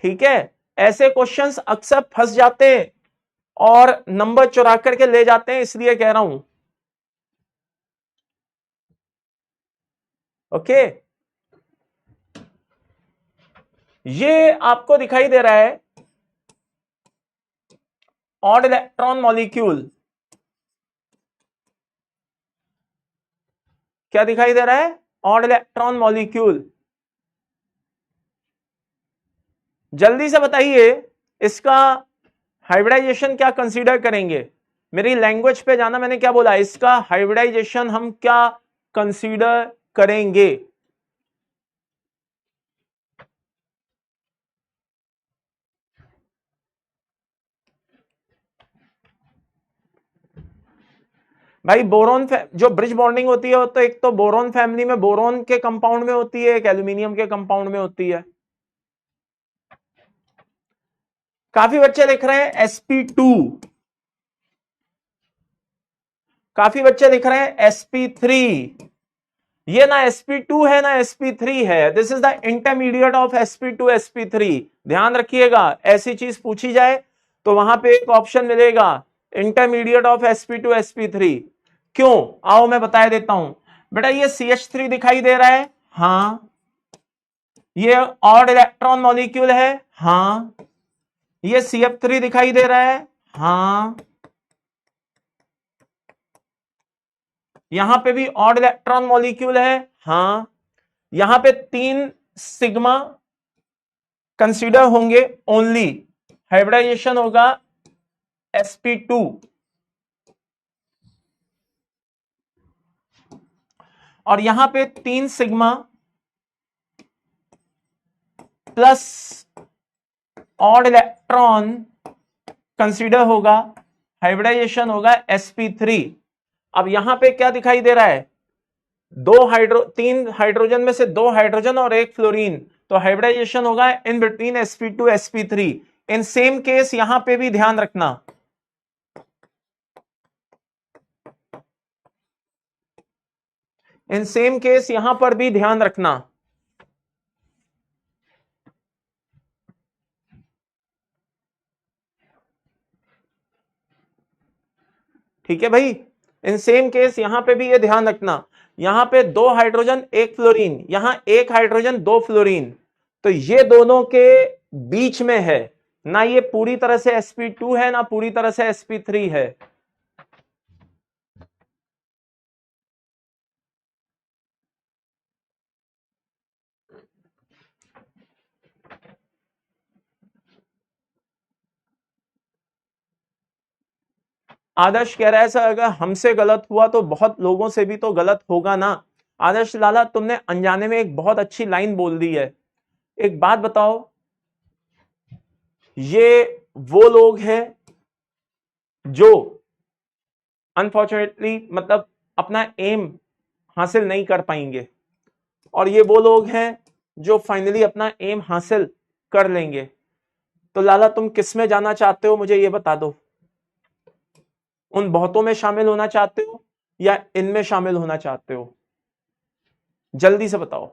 ठीक है? ऐसे क्वेश्चंस अक्सर फंस जाते हैं और नंबर चुरा करके ले जाते हैं, इसलिए कह रहा हूं। ओके, ये आपको दिखाई दे रहा है ऑड इलेक्ट्रॉन मॉलिक्यूल, क्या दिखाई दे रहा है? Odd electron molecule. जल्दी से बताइए इसका हाइब्रिडाइजेशन क्या कंसीडर करेंगे? मेरी लैंग्वेज पे जाना, मैंने क्या बोला, इसका हाइब्रिडाइजेशन हम क्या कंसीडर करेंगे? भाई बोरोन जो ब्रिज बॉन्डिंग होती है तो एक तो बोरोन फैमिली में बोरोन के कंपाउंड में होती है, एक एल्यूमिनियम के कंपाउंड में होती है। काफी बच्चे लिख रहे हैं sp2, काफी बच्चे लिख रहे हैं sp3। ये ना sp2 है ना sp3 है, this is the intermediate of sp2 sp3। ध्यान रखिएगा, ऐसी चीज पूछी जाए तो वहां पे एक ऑप्शन मिलेगा इंटरमीडिएट ऑफ sp2 sp3। क्यों? आओ मैं बता देता हूं। बेटा ये CH3 दिखाई दे रहा है, हाँ। ये ऑड इलेक्ट्रॉन मॉलिक्यूल है, हाँ। ये CF3 दिखाई दे रहा है, हाँ। यहां पे भी ऑड इलेक्ट्रॉन मॉलिक्यूल है, हाँ। यहां पे 3 सिग्मा कंसीडर होंगे ओनली, हाइब्रिडाइजेशन होगा sp2, और यहां पे 3 sigma plus odd electron consider होगा, हाइब्रिडाइजेशन होगा sp3। अब यहां पे क्या दिखाई दे रहा है, 3 हाइड्रोजन में से 2 हाइड्रोजन और 1 फ्लोरीन, तो हाइब्रिडाइजेशन होगा in between sp2 sp3। In same case यहां पे भी ध्यान रखना, इन सेम केस यहां पर भी ध्यान रखना। ठीक है भाई, इन सेम केस यहां पे भी ये ध्यान रखना, यहां पे 2 हाइड्रोजन 1 फ्लोरीन, यहां 1 हाइड्रोजन 2 फ्लोरीन, तो ये दोनों के बीच में है ना, ये पूरी तरह से sp2 है ना पूरी तरह से sp3 है। आदर्श कह रहा है सर अगर हमसे गलत हुआ तो बहुत लोगों से भी तो गलत होगा ना। आदर्श लाला तुमने अनजाने में एक बहुत अच्छी लाइन बोल दी है। एक बात बताओ, ये वो लोग हैं जो अनफॉर्चुनेटली मतलब अपना एम हासिल नहीं कर पाएंगे, और ये वो लोग हैं जो फाइनली अपना एम हासिल कर लेंगे। तो लाला तुम किस में जाना चाहते हो, मुझे ये बता दो। उन बहुतों में शामिल होना चाहते हो या इनमें शामिल होना चाहते हो, जल्दी से बताओ।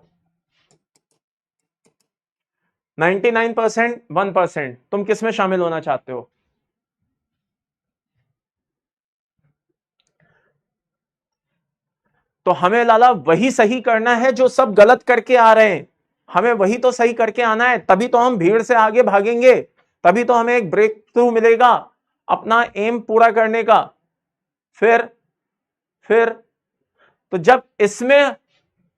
99% 1%, तुम किस में शामिल होना चाहते हो? तो हमें लाला वही सही करना है जो सब गलत करके आ रहे हैं, हमें वही तो सही करके आना है, तभी तो हम भीड़ से आगे भागेंगे, तभी तो हमें एक ब्रेक थ्रू मिलेगा अपना एम पूरा करने का। फिर तो जब इसमें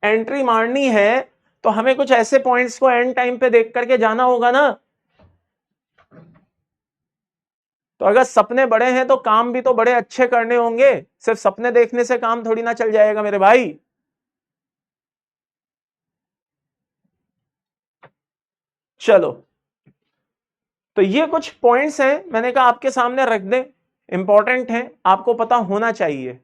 एंट्री मारनी है तो हमें कुछ ऐसे पॉइंट्स को एंड टाइम पे देख करके जाना होगा ना। तो अगर सपने बड़े हैं तो काम भी तो बड़े अच्छे करने होंगे, सिर्फ सपने देखने से काम थोड़ी ना चल जाएगा मेरे भाई। चलो, तो ये कुछ पॉइंट्स हैं, मैंने कहा आपके सामने रख दें, इंपॉर्टेंट है, आपको पता होना चाहिए।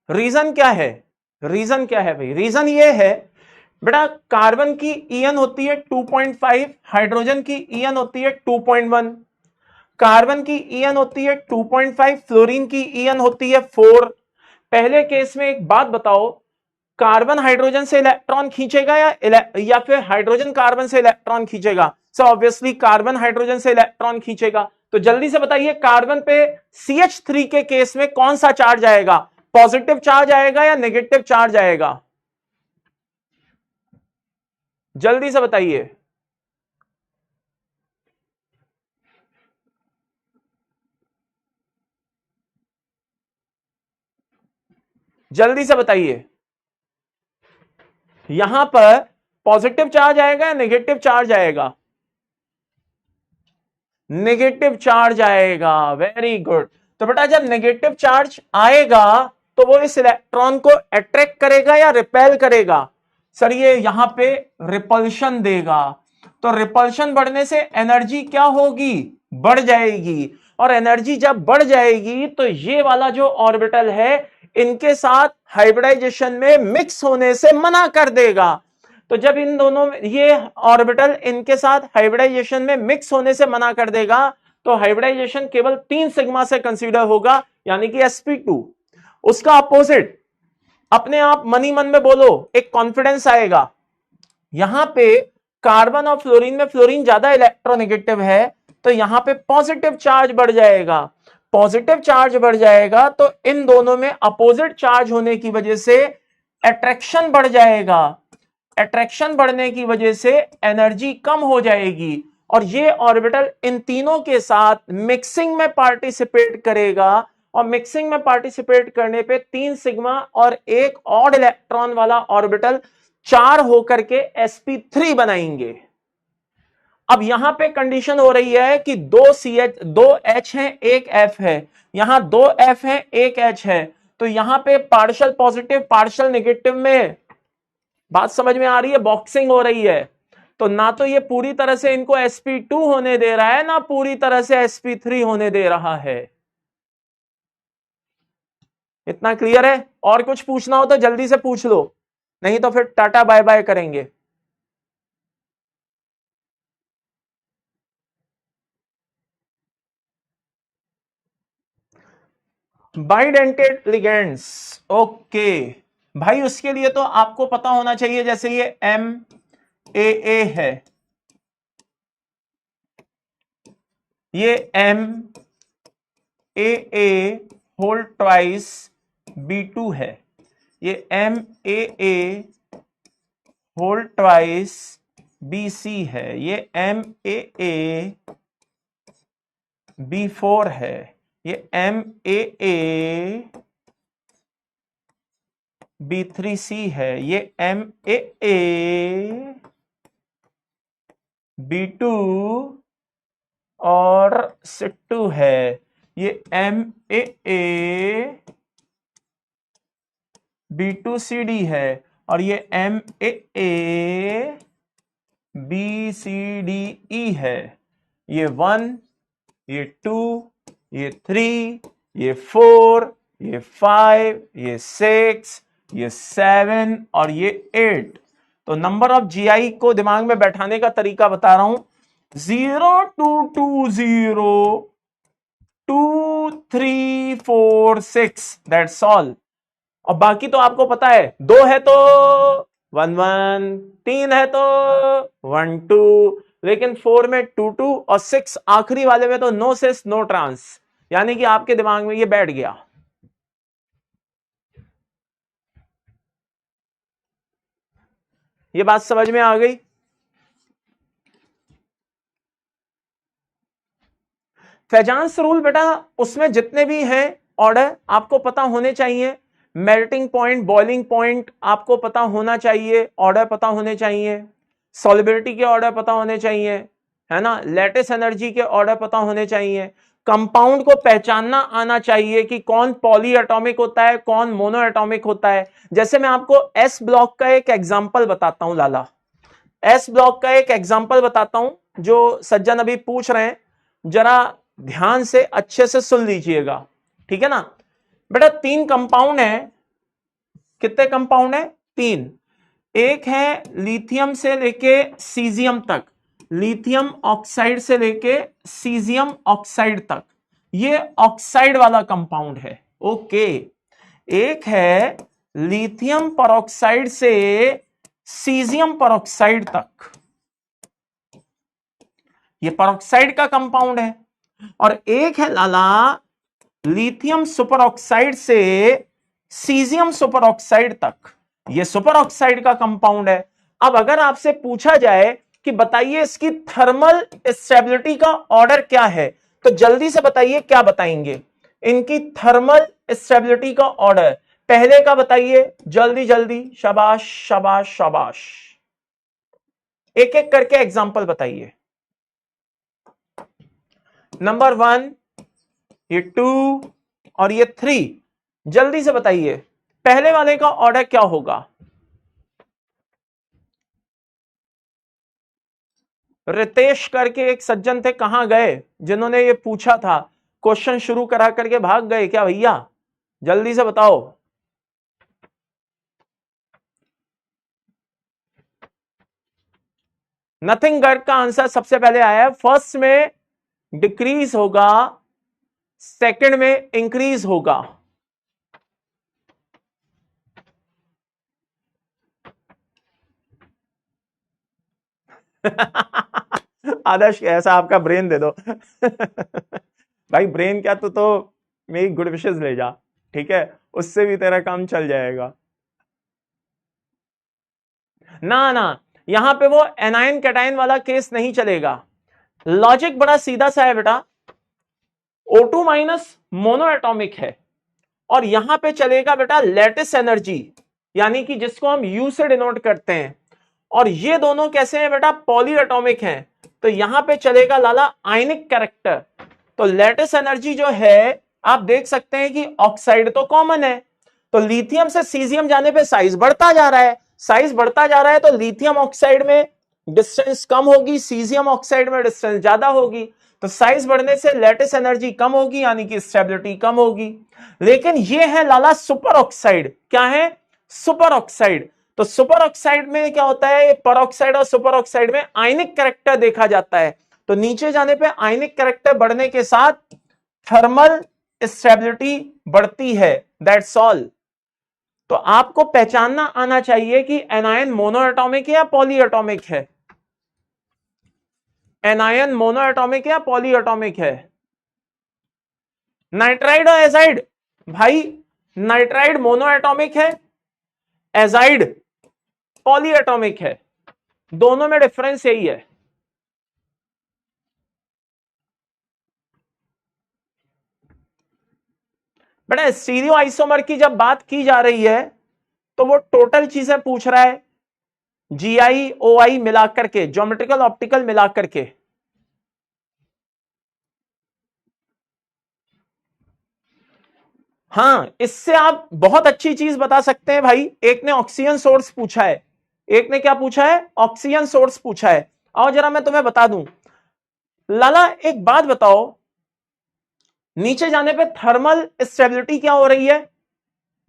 रीजन क्या है, रीजन क्या है भाई? रीजन ये है बेटा, कार्बन की ईएन होती है 2.5, हाइड्रोजन की ईएन होती है 2.1, कार्बन की ईएन होती है 2.5, फ्लोरीन की ईएन होती है 4। पहले केस में एक बात बताओ, कार्बन हाइड्रोजन से इलेक्ट्रॉन खींचेगा या फिर हाइड्रोजन कार्बन से इलेक्ट्रॉन खींचेगा? सो ऑब्वियसली कार्बन हाइड्रोजन से इलेक्ट्रॉन खींचेगा। तो जल्दी से बताइए, कार्बन पे CH3 के केस में कौन सा चार्ज आएगा? पॉजिटिव चार्ज आएगा या नेगेटिव चार्ज आएगा? जल्दी से बताइए। जल्दी से बताइए, यहां पर पॉजिटिव चार्ज आएगा या नेगेटिव चार्ज आएगा? नेगेटिव चार्ज आएगा, वेरी गुड। तो बेटा जब नेगेटिव चार्ज आएगा तो वो इस इलेक्ट्रॉन को अट्रैक्ट करेगा या रिपेल करेगा? सर ये यहां पे रिपल्शन देगा। तो रिपल्शन बढ़ने से एनर्जी क्या होगी? बढ़ जाएगी, और एनर्जी जब बढ़ जाएगी तो ये वाला जो ऑर्बिटल है इनके साथ हाइब्रिडाइजेशन में मिक्स होने से मना कर देगा। तो जब इन दोनों में ये ऑर्बिटल इनके साथ हाइब्रिडाइजेशन में मिक्स होने से मना कर देगा तो हाइब्रिडाइजेशन केवल 3 सिग्मा से कंसीडर होगा, यानी कि sp2। उसका अपोजिट अपने आप मनी मन में बोलो, एक कॉन्फिडेंस आएगा। यहां पे कार्बन और फ्लोरीन में फ्लोरीन ज्यादा इलेक्ट्रोनेगेटिव है, तो यहां पे पॉजिटिव चार्ज बढ़ जाएगा। पॉजिटिव चार्ज बढ़ जाएगा तो इन दोनों में अपोजिट चार्ज होने की वजह से अट्रैक्शन बढ़ जाएगा। अट्रैक्शन बढ़ने की वजह से एनर्जी कम हो जाएगी और ये ऑर्बिटल इन तीनों के साथ मिक्सिंग में पार्टिसिपेट करेगा और मिक्सिंग में पार्टिसिपेट करने पे 3 सिग्मा और एक ऑड इलेक्ट्रॉन वाला ऑर्बिटल 4 होकर के sp3 बनाएंगे। अब यहां पे कंडीशन हो रही है कि दो H है एक F है, यहां 2 F है एक H है, तो यहां पे पार्शियल पॉजिटिव पार्शियल नेगेटिव में बात समझ में आ रही है, बॉक्सिंग हो रही है। तो ना तो ये पूरी तरह से इनको sp2 होने दे रहा है, ना पूरी तरह से sp3 होने दे रहा है। इतना क्लियर है? और कुछ पूछना हो तो जल्दी से पूछ लो, नहीं तो फिर टाटा बाय बाय करेंगे। बाइडेंटेड लिगेंड्स, ओके भाई, उसके लिए तो आपको पता होना चाहिए, जैसे ये MAA है, ये MAA होल ट्वाइस B2 है, ये MAA होल ट्वाइस BC है, ये MAA B4 है, ये MAA B3C है, ये MAA B2 और C2 है, ये MAA B2CD है और ये MAA BCDE है। ये 1, ये 2, ये 3, ये 4, ये 5, ये 6, ये 7 और ये 8। तो नंबर ऑफ GI को दिमाग में बैठाने का तरीका बता रहा हूं, 0 2 2 0 2 3 4 6, दैट्स ऑल। और बाकी तो आपको पता है, 2 है तो 1 1, 3 है तो 1 2, लेकिन 4 में 2 2 और 6 आखिरी वाले में तो नो सिस नो ट्रांस, यानी कि आपके दिमाग में ये बैठ गया। ये बात समझ में आ गई? फेजांस रूल बेटा, उसमें जितने भी हैं ऑर्डर आपको पता होने चाहिए। मेल्टिंग पॉइंट, बॉइलिंग पॉइंट आपको पता होना चाहिए, ऑर्डर पता होने चाहिए, सॉल्युबिलिटी के ऑर्डर पता होने चाहिए, है ना, लैटिस एनर्जी के ऑर्डर पता होने चाहिए, कंपाउंड को पहचानना आना चाहिए कि कौन पॉली एटॉमिक होता है, कौन मोनो एटॉमिक होता है। जैसे मैं आपको एस ब्लॉक का एक एग्जांपल बताता हूं, लाला एस ब्लॉक का एक एग्जांपल बताता हूं, जो सज्जन अभी पूछ रहे हैं, जरा ध्यान से अच्छे से सुन लीजिएगा, ठीक है ना बेटा। 3 कंपाउंड है, कितने कंपाउंड है? 3। एक है लिथियम से लेके सीजियम तक, लिथियम ऑक्साइड से लेके सीजियम ऑक्साइड तक, ये ऑक्साइड वाला कंपाउंड है, ओके। एक है लिथियम परऑक्साइड से सीजियम परऑक्साइड तक, ये परऑक्साइड का कंपाउंड है। और एक है लाला लिथियम सुपर ऑक्साइड से सीजियम सुपर ऑक्साइड तक, ये सुपर ऑक्साइड का कंपाउंड है। अब अगर आपसे पूछा जाए कि बताइए इसकी थर्मल स्टेबिलिटी का ऑर्डर क्या है, तो जल्दी से बताइए क्या बताएंगे? इनकी थर्मल स्टेबिलिटी का ऑर्डर पहले का बताइए, जल्दी जल्दी, शाबाश शाबाश शाबाश, एक एक करके एग्जांपल बताइए। नंबर 1, ये 2 और ये 3, जल्दी से बताइए पहले वाले का ऑर्डर क्या होगा? रितेश करके एक सज्जन थे, कहां गए जिन्होंने ये पूछा था, क्वेश्चन शुरू करा करके भाग गए क्या भैया? जल्दी से बताओ। नथिंग गर्ग का आंसर सबसे पहले आया है। फर्स्ट में डिक्रीज होगा, सेकंड में इंक्रीज होगा। आदर्श ऐसा आपका ब्रेन दे दो। भाई ब्रेन क्या, तो मेरी गुड विशेस ले जा, ठीक है, उससे भी तेरा काम चल जाएगा। ना ना, यहां पे वो एनायन कैटायन वाला केस नहीं चलेगा। लॉजिक बड़ा सीधा सा है बेटा, O2 माइनस मोनो एटॉमिक है, और यहां पे चलेगा बेटा लैटिस एनर्जी, यानी कि जिसको हम U से डिनोट करते हैं, और ये दोनों कैसे हैं बेटा, पॉली एटॉमिक हैं, तो यहां पे चलेगा लाला आयनिक कैरेक्टर। तो लैटिस एनर्जी जो है आप देख सकते हैं कि ऑक्साइड तो कॉमन है, तो लिथियम से सीजियम जाने पे साइज बढ़ता जा रहा है, साइज बढ़ता जा रहा है, तो लिथियम ऑक्साइड में डिस्टेंस कम होगी, सीजियम ऑक्साइड में डिस्टेंस ज्यादा होगी, तो साइज बढ़ने से लैटिस एनर्जी कम होगी, यानी कि स्टेबिलिटी कम होगी। लेकिन ये है लाला सुपर ऑक्साइड, क्या है, सुपर ऑक्साइड। तो सुपर ऑक्साइड में क्या होता है, परऑक्साइड और सुपर ऑक्साइड में आयनिक कैरेक्टर देखा जाता है, तो नीचे जाने पे आयनिक कैरेक्टर बढ़ने के साथ थर्मल स्टेबिलिटी बढ़ती है, दैट्स ऑल। तो आपको पहचानना आना चाहिए कि एनायन मोनो एटॉमिक है या पॉली एटॉमिक है, एनायन मोनो एटॉमिक है या पॉली एटॉमिक है। नाइट्राइड और एजाइड, भाई नाइट्राइड मोनो एटॉमिक है, एजाइड पॉली एटॉमिक है, दोनों में डिफरेंस यही है। बेटा स्टीरियो आइसोमर की जब बात की जा रही है तो वो टोटल चीजें पूछ रहा है, जीआई ओआई मिलाकर के, ज्योमेट्रिकल ऑप्टिकल मिलाकर के। हां, इससे आप बहुत अच्छी चीज बता सकते हैं भाई। एक ने ऑक्सीजन सोर्स पूछा है, एक ने क्या पूछा है, ऑक्सीजन सोर्स पूछा है। आओ जरा मैं तुम्हें बता दूं, लाला एक बात बताओ, नीचे जाने पे थर्मल स्टेबिलिटी क्या हो रही है,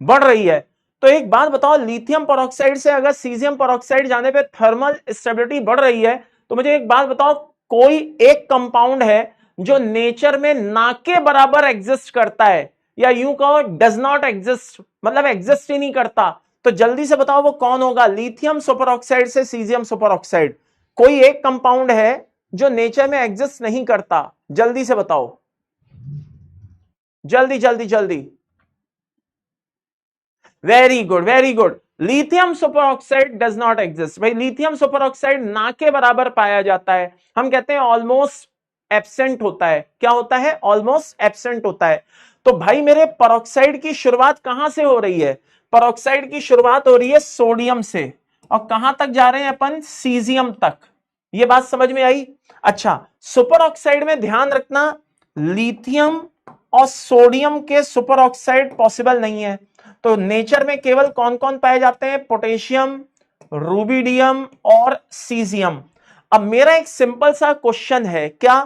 बढ़ रही है। तो एक बात बताओ, लिथियम पेरोक्साइड से अगर सीजियम पेरोक्साइड जाने पे थर्मल स्टेबिलिटी बढ़ रही है, तो मुझे एक बात बताओ, कोई एक कंपाउंड है जो नेचर में ना के बराबर एग्जिस्ट करता है, या यूं कहो डज नॉट एग्जिस्ट, मतलब एग्जिस्ट ही नहीं करता, तो जल्दी से बताओ वो कौन होगा, लिथियम सुपर ऑक्साइड से सीजियम सुपर ऑक्साइड, कोई एक कंपाउंड है जो नेचर में एग्जिस्ट नहीं करता, जल्दी से बताओ, जल्दी जल्दी जल्दी। Very good very good, lithium super oxide does not exist. भाई लिथियम सुपर ऑक्साइड ना के बराबर पाया जाता है, हम कहते हैं ऑलमोस्ट एब्सेंट होता है, क्या होता है, ऑलमोस्ट एब्सेंट होता है। तो भाई मेरे पेरोक्साइड की शुरुआत कहां से हो रही है, पेरोक्साइड की शुरुआत हो रही है सोडियम से, और कहां तक जा रहे हैं अपन, सीजियम तक। ये बात समझ में आई। अच्छा, सुपर ऑक्साइड में ध्यान रखना, लिथियम और सोडियम के सुपर ऑक्साइड पॉसिबल नहीं है, तो नेचर में केवल कौन कौन पाए जाते हैं, पोटेशियम, रूबिडियम और सीजियम। अब मेरा एक सिंपल सा क्वेश्चन है, क्या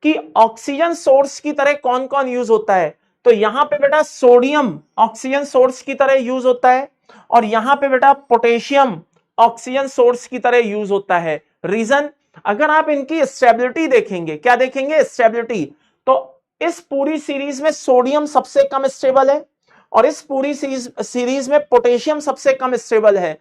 कि ऑक्सीजन सोर्स की तरह कौन कौन यूज होता है, तो यहां पे बेटा सोडियम ऑक्सीजन सोर्स की तरह यूज होता है, और यहां पे बेटा पोटेशियम ऑक्सीजन सोर्स की तरह यूज होता है। रीजन, अगर आप इनकी स्टेबिलिटी देखेंगे, क्या देखेंगे, स्टेबिलिटी, तो इस पूरी सीरीज में सोडियम सबसे कम स्टेबल है, और इस पूरी सीरीज में पोटेशियम सबसे कम स्टेबल है,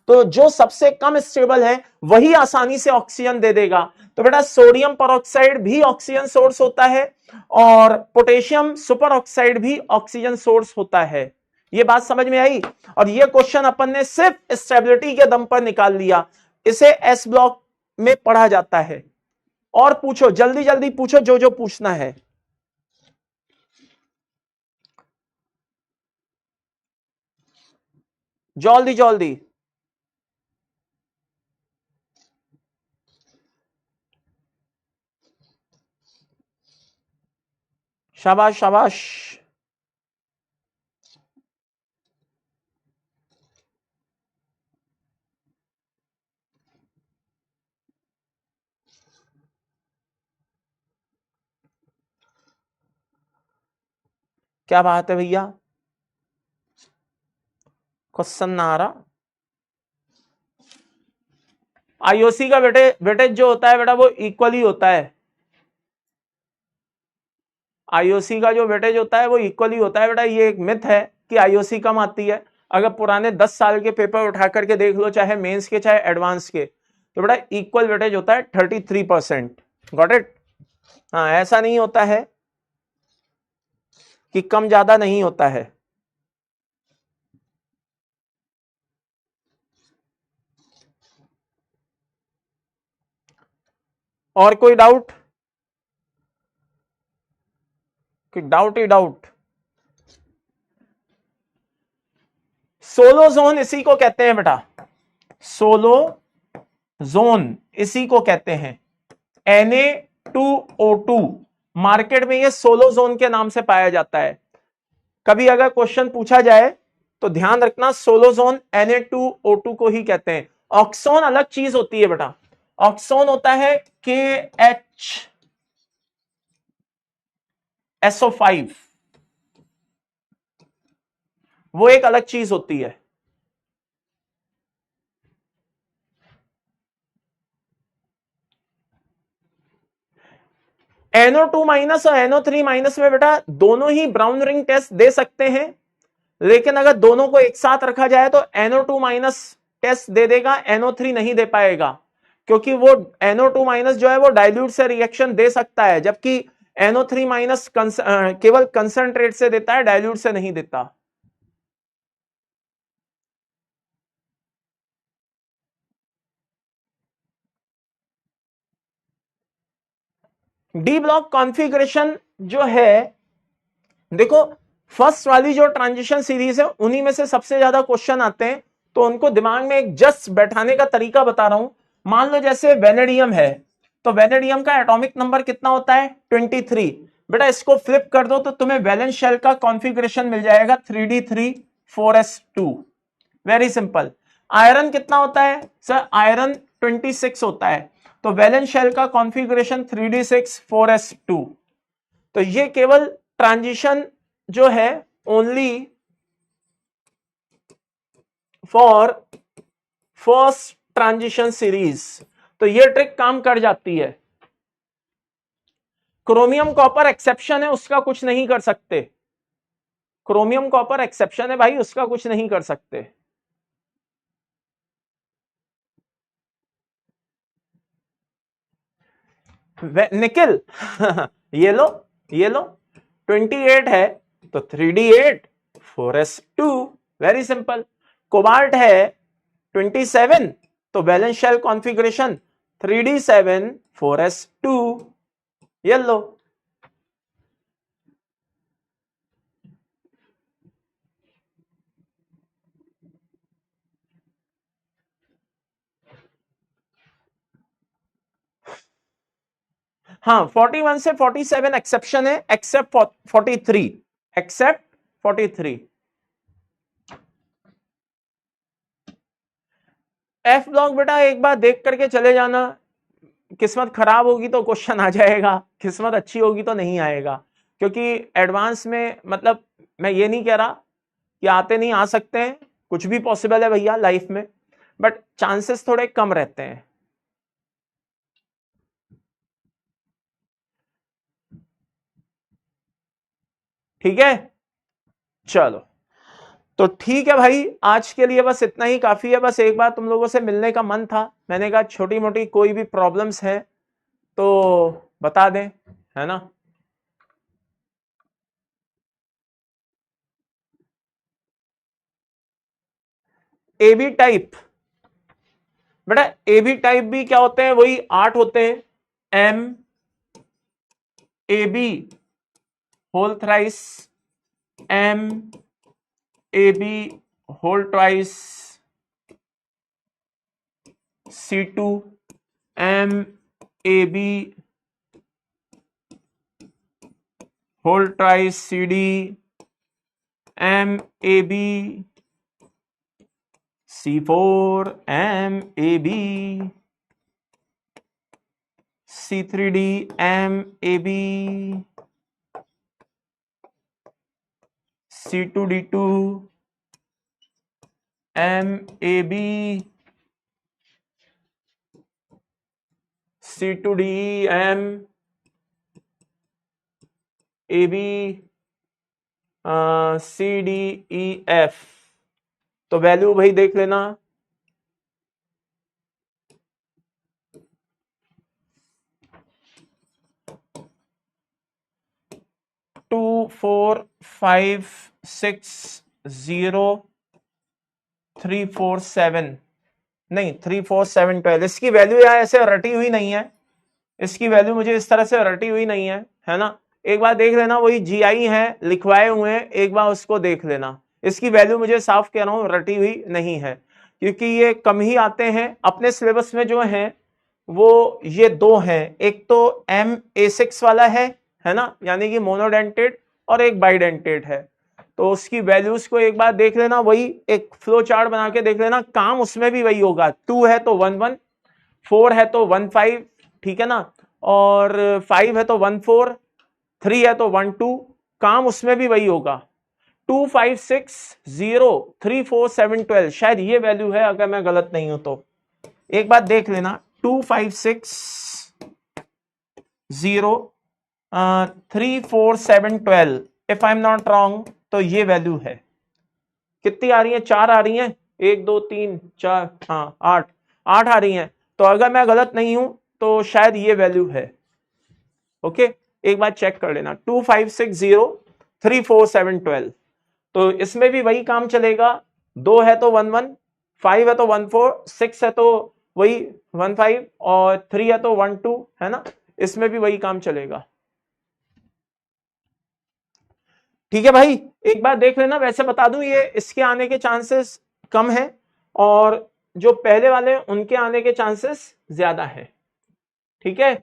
तो जो सबसे कम स्टेबल है वही आसानी से ऑक्सीजन दे देगा। तो बेटा सोडियम पेरोक्साइड भी ऑक्सीजन सोर्स होता है, और पोटेशियम सुपर ऑक्साइड भी ऑक्सीजन सोर्स होता है। ये बात समझ में आई। और ये क्वेश्चन अपन ने सिर्फ स्टेबिलिटी के दम पर निकाल लिया, इसे एस ब्लॉक में पढ़ा जाता है। और पूछो, जल्दी जल्दी पूछो जो जो पूछना है। जल्दी जल्दी, शाबाश शाबाश। क्या बात है भैया, क्वेश्चन ना आ रहा। आईओसी का वेटेज जो होता है बेटा वो इक्वली होता है, आईओसी का जो वेटेज होता है वो इक्वली होता है बेटा। ये एक मिथ है कि आईओसी कम आती है, अगर पुराने 10 साल के पेपर उठा करके देख लो, चाहे मेंस के चाहे एडवांस के, तो बेटा इक्वल वेटेज होता है 33%। Got it. हाँ, ऐसा नहीं होता है कि कम ज्यादा नहीं होता है। और कोई डाउट? कि डाउट ही डाउट। सोलो जोन इसी को कहते हैं बेटा, सोलो जोन इसी को कहते हैं। Na2O2 मार्केट में ये सोलो जोन के नाम से पाया जाता है। कभी अगर क्वेश्चन पूछा जाए तो ध्यान रखना, सोलो जोन Na2O2 को ही कहते हैं। ऑक्सोन अलग चीज होती है बेटा, ऑक्सोन होता है KHSO5, वो एक अलग चीज होती है। NO2 माइनस और NO3 माइनस में बेटा दोनों ही ब्राउन रिंग टेस्ट दे सकते हैं, लेकिन अगर दोनों को एक साथ रखा जाए तो NO2 माइनस टेस्ट दे देगा, NO3 नहीं दे पाएगा, क्योंकि वो NO2 माइनस जो है वो डाइल्यूट से रिएक्शन दे सकता है, जबकि NO3 माइनस केवल कंसंट्रेट से देता है, डाइल्यूट से नहीं देता। डी ब्लॉक कॉन्फ़िगरेशन जो है, देखो फर्स्ट वाली जो ट्रांजिशन सीरीज है उन्हीं में से सबसे ज्यादा क्वेश्चन आते हैं, तो उनको दिमाग में एक जस्ट बैठाने का तरीका बता रहा हूं। मान लो जैसे वेनेडियम है, तो वेनेडियम का एटॉमिक नंबर कितना होता है? 23। बेटा इसको फ्लिप कर दो तो तुम्हें वैलेंस शेल का कॉन्फ़िगरेशन मिल जाएगा 3d3 4s2। Very simple. Iron कितना होता है सर? आयरन 26 होता है, तो वैलेंस शेल का कॉन्फ़िगरेशन 3d6 4s2। तो ये केवल ट्रांजिशन जो है only for first transition series, तो ये ट्रिक काम कर जाती है। क्रोमियम कॉपर एक्सेप्शन है, उसका कुछ नहीं कर सकते। क्रोमियम कॉपर एक्सेप्शन है भाई, उसका कुछ नहीं कर सकते। निकिल ये लो, ये लो, 28 है तो 3d8 4s2, very simple. Cobalt है 27, तो balance shell configuration 3d7 4s2, ये लो। हाँ 41 से 47 एक्सेप्शन है, एक्सेप्ट 43, एक्सेप्ट 43। एफ ब्लॉक बेटा एक बार देख करके चले जाना, किस्मत खराब होगी तो क्वेश्चन आ जाएगा, किस्मत अच्छी होगी तो नहीं आएगा, क्योंकि एडवांस में मतलब मैं ये नहीं कह रहा कि आते नहीं, आ सकते हैं, कुछ भी पॉसिबल है भैया लाइफ में, बट चांसेस थोड़े कम रहते हैं। ठीक है, चलो तो ठीक है भाई, आज के लिए बस इतना ही काफी है। बस एक बार तुम लोगों से मिलने का मन था, मैंने कहा छोटी मोटी कोई भी प्रॉब्लम्स है तो बता दें, है ना। एबी टाइप, बेटा एबी टाइप भी क्या होते हैं? वही 8 होते हैं, M A B whole thrice, M A B whole twice, C2 M A B whole twice CD, M A B C4 M A B C3D M A B C2D2 M A B C2D M A B CDEF। तो value भाई देख लेना, 2 34560 नहीं 34712, इसकी value यहाँ ऐसे रटी हुई नहीं है, इसकी वैल्यू मुझे इस तरह से रटी हुई नहीं है ना। एक बार देख लेना, वही GI है लिखवाए हुए हैं, एक बार उसको देख लेना। इसकी वैल्यू मुझे साफ कह रहा हूं रटी हुई नहीं है, क्योंकि ये कम ही आते हैं अपने सिलेबस में। जो है वो ये दो हैं, एक तो MA6 वाला है ना, यानी कि मोनोडेंटेड, और एक बाइडेंटेड है। तो उसकी वैल्यूज को एक बार देख लेना, वही एक फ्लो चार्ट बना के देख लेना, काम उसमें भी वही होगा। 2 है तो 11, 4 है तो 15, ठीक है ना, और 5 है तो 14, 3 है तो 12, काम उसमें भी वही होगा। 2560347112 शायद ये वैल्यू है, अगर मैं गलत नहीं हूं तो। एक बात देख लेना, 2560347112, if I am not wrong तो ये वैल्यू है। कितनी आ रही है? 4 आ रही है, 1 2 3 4, हाँ 8 आ रही है। तो अगर मैं गलत नहीं हूं तो शायद ये वैल्यू है। ओके, एक बार चेक कर लेना, 2560347112। तो इसमें भी वही काम चलेगा, 2 है तो 11, 5 है तो 14, 6 है तो वही 15, और 3 है तो 12, है ना, इसमें भी वही काम चलेगा। ठीक है भाई, एक बार देख लेना। वैसे बता दूं, ये इसके आने के चांसेस कम है, और जो पहले वाले उनके आने के चांसेस ज्यादा है। ठीक है,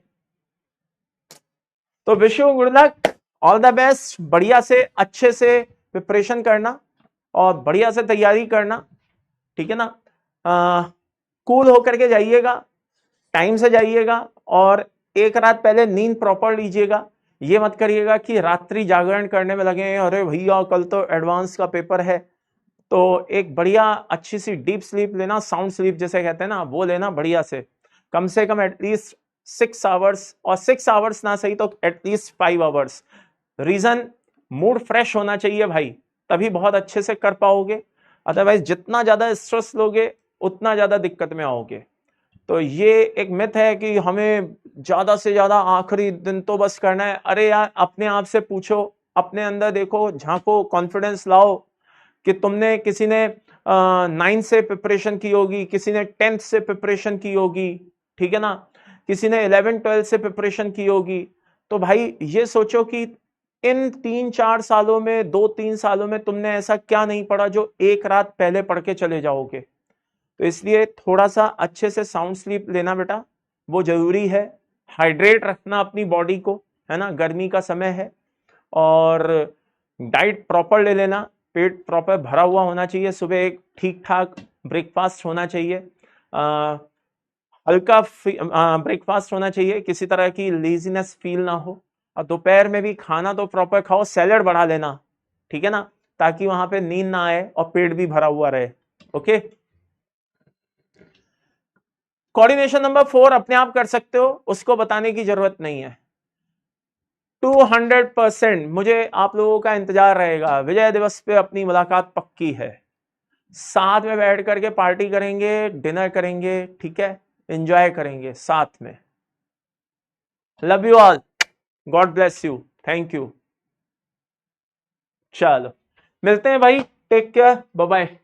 तो wish you good luck, all the best. बढ़िया से अच्छे से प्रिपरेशन करना और बढ़िया से तैयारी करना, ठीक है ना। कूल होकर के जाइएगा, टाइम से जाइएगा, और एक रात पहले नींद प्रॉपर लीजिएगा। ये मत करिएगा कि रात्रि जागरण करने में लगे, अरे भैया कल तो एडवांस का पेपर है। तो एक बढ़िया अच्छी सी डीप स्लीप लेना, साउंड स्लीप जिसे कहते हैं ना, वो लेना बढ़िया से कम एटलीस्ट 6 आवर्स, और 6 आवर्स ना सही तो at least 5 hours. Reason, mood fresh होना चाहिए भाई, तभी बहुत अच्छे से कर पाओगे। अदरवाइज जितना ज्यादा स्ट्रेस लोगे उतना ज्यादा दिक्कत में आओगे। तो ये एक मिथ है कि हमें ज्यादा से ज्यादा आखिरी दिन तो बस करना है। अरे यार, अपने आप से पूछो, अपने अंदर देखो, झांको, कॉन्फिडेंस लाओ कि तुमने, किसी ने 9 से प्रिपरेशन की होगी, किसी ने 10th से प्रिपरेशन की होगी, ठीक है ना, किसी ने 11 12 से प्रिपरेशन की होगी। तो भाई ये सोचो कि इन 3-4 सालों में, 2-3 सालों में तुमने ऐसा क्या नहीं पढ़ा जो एक रात पहले पढ़ के चले जाओगे। तो इसलिए थोड़ा सा अच्छे से साउंड स्लीप लेना बेटा, वो जरूरी है। हाइड्रेट रखना अपनी बॉडी को, है ना, गर्मी का समय है। और डाइट प्रॉपर ले लेना, पेट प्रॉपर भरा हुआ होना चाहिए, सुबह एक ठीक ठाक ब्रेकफास्ट होना चाहिए, हल्का ब्रेकफास्ट होना चाहिए, किसी तरह की लेजीनेस फील ना हो। और दोपहर में भी खाना तो प्रॉपर खाओ, सैलेड बढ़ा लेना, ठीक है ना, ताकि वहां पे नींद ना आए और पेट भी भरा हुआ रहे। ओके, कोऑर्डिनेशन नंबर 4 अपने आप कर सकते हो, उसको बताने की जरूरत नहीं है। 200% मुझे आप लोगों का इंतजार रहेगा। विजय दिवस पे अपनी मुलाकात पक्की है, साथ में बैठ करके पार्टी करेंगे, डिनर करेंगे, ठीक है, एंजॉय करेंगे साथ में। Love you all, God bless you, thank you. चलो मिलते हैं भाई, टेक केयर, बाय बाय।